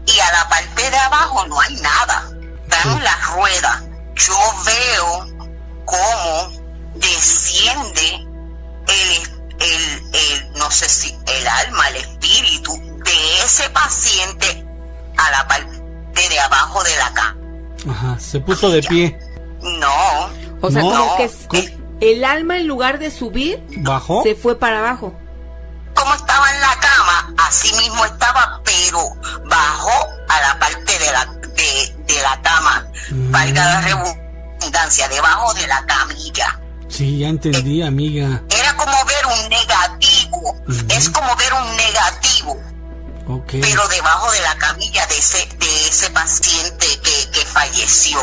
[SPEAKER 18] Y a la parte de abajo no hay nada, están en las ruedas. Yo veo cómo desciende no sé si el alma, el espíritu de ese paciente a la parte de abajo de la cama.
[SPEAKER 7] Ajá, se puso de pie.
[SPEAKER 18] No.
[SPEAKER 6] O sea,
[SPEAKER 7] ¿no?
[SPEAKER 6] como que el alma, en lugar de subir,
[SPEAKER 7] ¿bajó?
[SPEAKER 6] Se fue para abajo.
[SPEAKER 18] Como estaba en la cama, así mismo estaba, pero bajó a la parte de la cama, valga la redundancia, debajo de la camilla.
[SPEAKER 7] Sí, ya entendí, amiga.
[SPEAKER 18] Era como ver un negativo, es como ver un negativo, pero debajo de la camilla de ese paciente que falleció.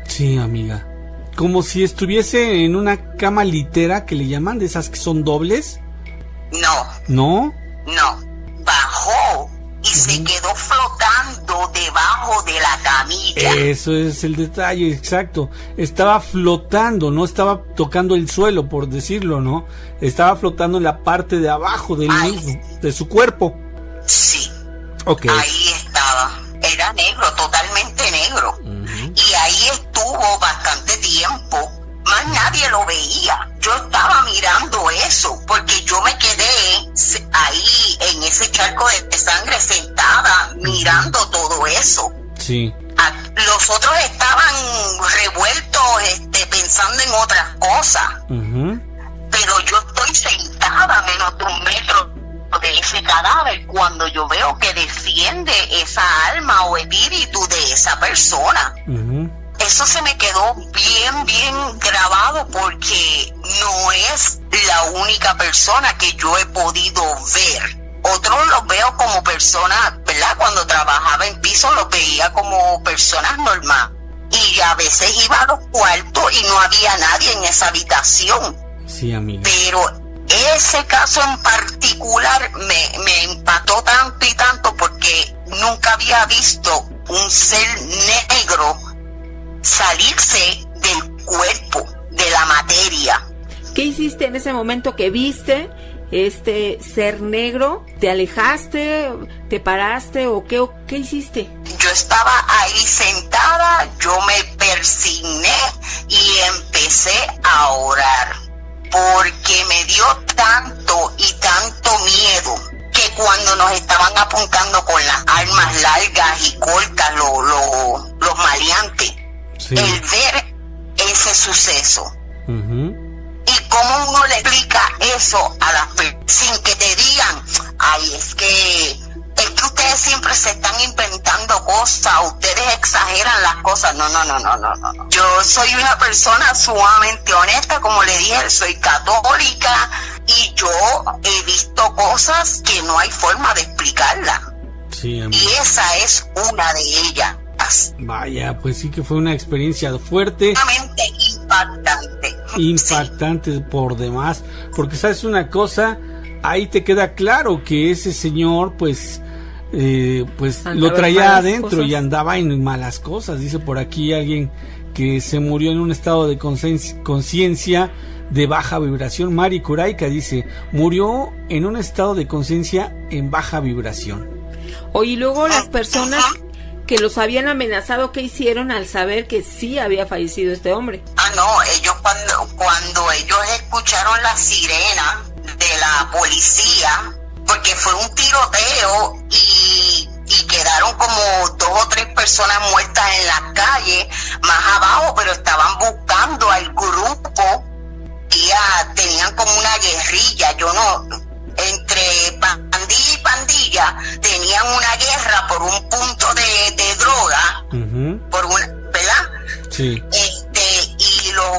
[SPEAKER 7] Sí, amiga. Como si estuviese en una cama litera, que le llaman, de esas que son dobles.
[SPEAKER 18] No.
[SPEAKER 7] ¿No?
[SPEAKER 18] No. Bajó y se quedó flotando debajo de la camilla.
[SPEAKER 7] Eso es el detalle, exacto. Estaba flotando, no estaba tocando el suelo, por decirlo, ¿no? Estaba flotando en la parte de abajo del mismo, de su cuerpo.
[SPEAKER 18] Sí.
[SPEAKER 7] Okay.
[SPEAKER 18] Ahí estaba. Era negro, totalmente negro. Y ahí estuvo bastante tiempo. Más nadie lo veía. Yo estaba mirando eso, porque yo me quedé ahí en ese charco de sangre sentada mirando todo eso.
[SPEAKER 7] Sí.
[SPEAKER 18] Los otros estaban revueltos, pensando en otras cosas. Pero yo estoy sentada a menos de 1 metro de ese cadáver cuando yo veo que desciende esa alma o espíritu de esa persona. Eso se me quedó bien grabado, porque no es la única persona que yo he podido ver. Otros los veo como personas, ¿verdad? Cuando trabajaba en piso los veía como personas normales. Y a veces iba a los cuartos y no había nadie en esa habitación.
[SPEAKER 7] Sí, amiga.
[SPEAKER 18] Pero ese caso en particular me impactó tanto y tanto, porque nunca había visto un ser negro salirse del cuerpo, de la materia.
[SPEAKER 6] ¿Qué hiciste en ese momento que viste este ser negro? ¿Te alejaste? ¿Te paraste? ¿O qué hiciste?
[SPEAKER 18] Yo estaba ahí sentada, yo me persigné y empecé a orar, porque me dio tanto y tanto miedo que cuando nos estaban apuntando con las armas largas y cortas los maleantes, el ver ese suceso. Y cómo uno le explica eso a las personas sin que te digan, ay, es que ustedes siempre se están inventando cosas, ustedes exageran las cosas. No. Yo soy una persona sumamente honesta, como le dije, soy católica, y yo he visto cosas que no hay forma de explicarlas.
[SPEAKER 7] Sí, amiga.
[SPEAKER 18] Y esa es una de ellas.
[SPEAKER 7] Vaya, pues sí que fue una experiencia fuerte. Impactante por demás, porque sabes una cosa, ahí te queda claro que ese señor pues lo traía adentro cosas. Y andaba en malas cosas. Dice por aquí alguien que se murió en un estado de conciencia de baja vibración. Mari Kuraica dice, murió en un estado de conciencia en baja vibración.
[SPEAKER 6] Oye, y luego las personas que los habían amenazado, ¿qué hicieron al saber que sí había fallecido este hombre?
[SPEAKER 18] No, ellos cuando ellos escucharon la sirena de la policía, porque fue un tiroteo y quedaron como 2 o 3 personas muertas en la calle, más abajo, pero estaban buscando al grupo, ya tenían como una guerrilla, entre pandilla y pandilla tenían una guerra por un punto de droga, por una, ¿verdad?
[SPEAKER 7] Sí.
[SPEAKER 18] Y los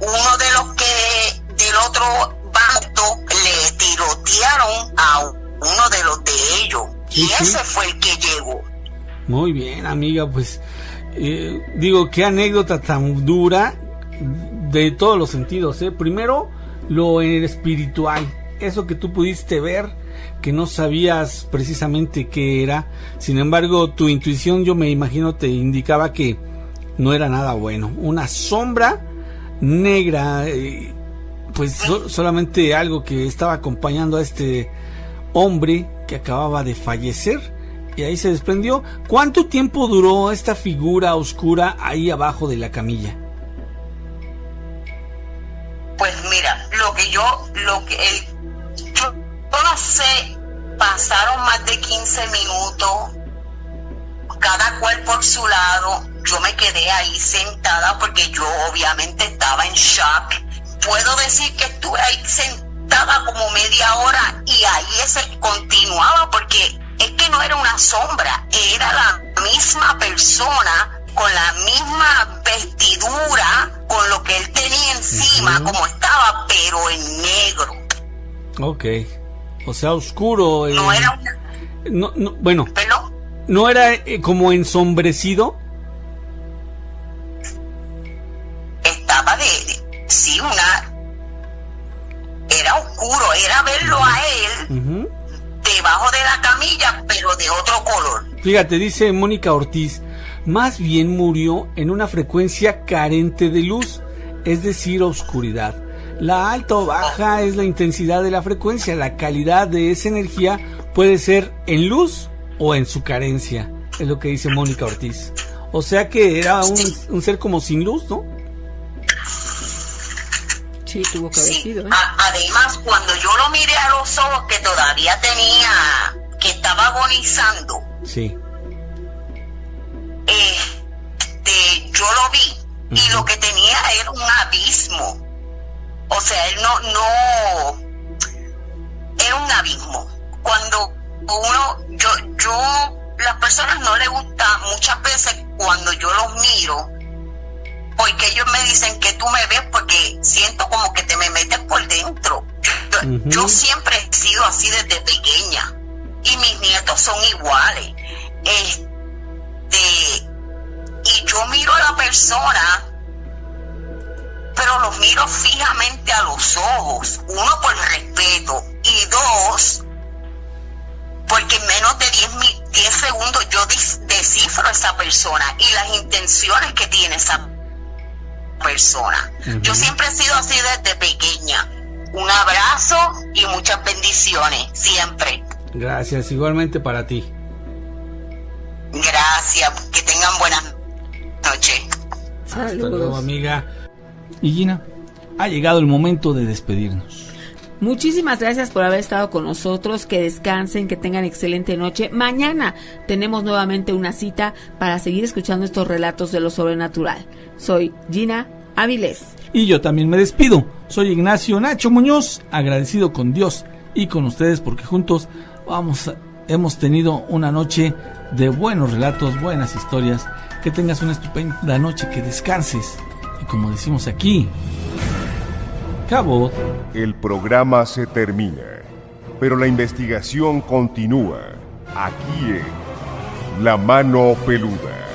[SPEAKER 18] uno de los que del otro bando le tirotearon a uno de los de ellos.
[SPEAKER 7] Sí,
[SPEAKER 18] y ese
[SPEAKER 7] sí.
[SPEAKER 18] fue el que llegó.
[SPEAKER 7] Muy bien, amiga, pues digo, qué anécdota tan dura de todos los sentidos, ¿eh? Primero, lo espiritual, eso que tú pudiste ver, que no sabías precisamente qué era. Sin embargo, tu intuición, yo me imagino, te indicaba que no era nada bueno. Una sombra negra, pues solamente algo que estaba acompañando a este hombre que acababa de fallecer, y ahí se desprendió. ¿Cuánto tiempo duró esta figura oscura ahí abajo de la camilla?
[SPEAKER 18] Pues mira, yo no sé, pasaron más de 15 minutos, cada cual por su lado. Yo me quedé ahí sentada porque yo obviamente estaba en shock. Puedo decir que estuve ahí sentada como media hora y ahí ese continuaba, porque es que no era una sombra, era la misma persona con la misma vestidura, con lo que él tenía encima, como estaba, pero en negro.
[SPEAKER 7] Ok, o sea, oscuro.
[SPEAKER 18] No era una...
[SPEAKER 7] No, bueno,
[SPEAKER 18] ¿Perdón?
[SPEAKER 7] ¿no era como ensombrecido?
[SPEAKER 18] Estaba sí, era oscuro, era verlo a él debajo de la camilla, pero de otro color.
[SPEAKER 7] Fíjate, dice Mónica Ortiz, más bien murió en una frecuencia carente de luz, es decir, oscuridad. La alta o baja es la intensidad de la frecuencia, la calidad de esa energía puede ser en luz o en su carencia, es lo que dice Mónica Ortiz. O sea que era un ser como sin luz, ¿no?
[SPEAKER 6] Sí, tuvo que haber sido, ¿eh?
[SPEAKER 18] Además, cuando yo lo miré a los ojos, que todavía que estaba agonizando,
[SPEAKER 7] sí,
[SPEAKER 18] yo lo vi, y lo que tenía era un abismo. O sea, él no era un abismo. Cuando las personas no les gusta muchas veces cuando yo los miro, porque ellos me dicen que tú me ves porque siento como que te me metes por dentro. Yo siempre he sido así desde pequeña y mis nietos son iguales. Y yo miro a la persona, pero los miro fijamente a los ojos. Uno, por respeto, y dos, porque en menos de 10 segundos yo descifro a esa persona y las intenciones que tiene esa persona. Yo siempre he sido así desde pequeña. Un abrazo y muchas bendiciones, siempre.
[SPEAKER 7] Gracias, igualmente para ti.
[SPEAKER 18] Gracias, que tengan buenas noches.
[SPEAKER 7] Hasta luego, amiga. Y Gina, ha llegado el momento de despedirnos.
[SPEAKER 6] Muchísimas gracias por haber estado con nosotros, que descansen, que tengan excelente noche. Mañana tenemos nuevamente una cita para seguir escuchando estos relatos de lo sobrenatural. Soy Gina Avilés.
[SPEAKER 7] Y yo también me despido. Soy Ignacio Nacho Muñoz, agradecido con Dios y con ustedes porque juntos hemos tenido una noche de buenos relatos, buenas historias. Que tengas una estupenda noche, que descanses. Y como decimos aquí, Cabo.
[SPEAKER 2] El programa se termina, pero la investigación continúa aquí en La Mano Peluda.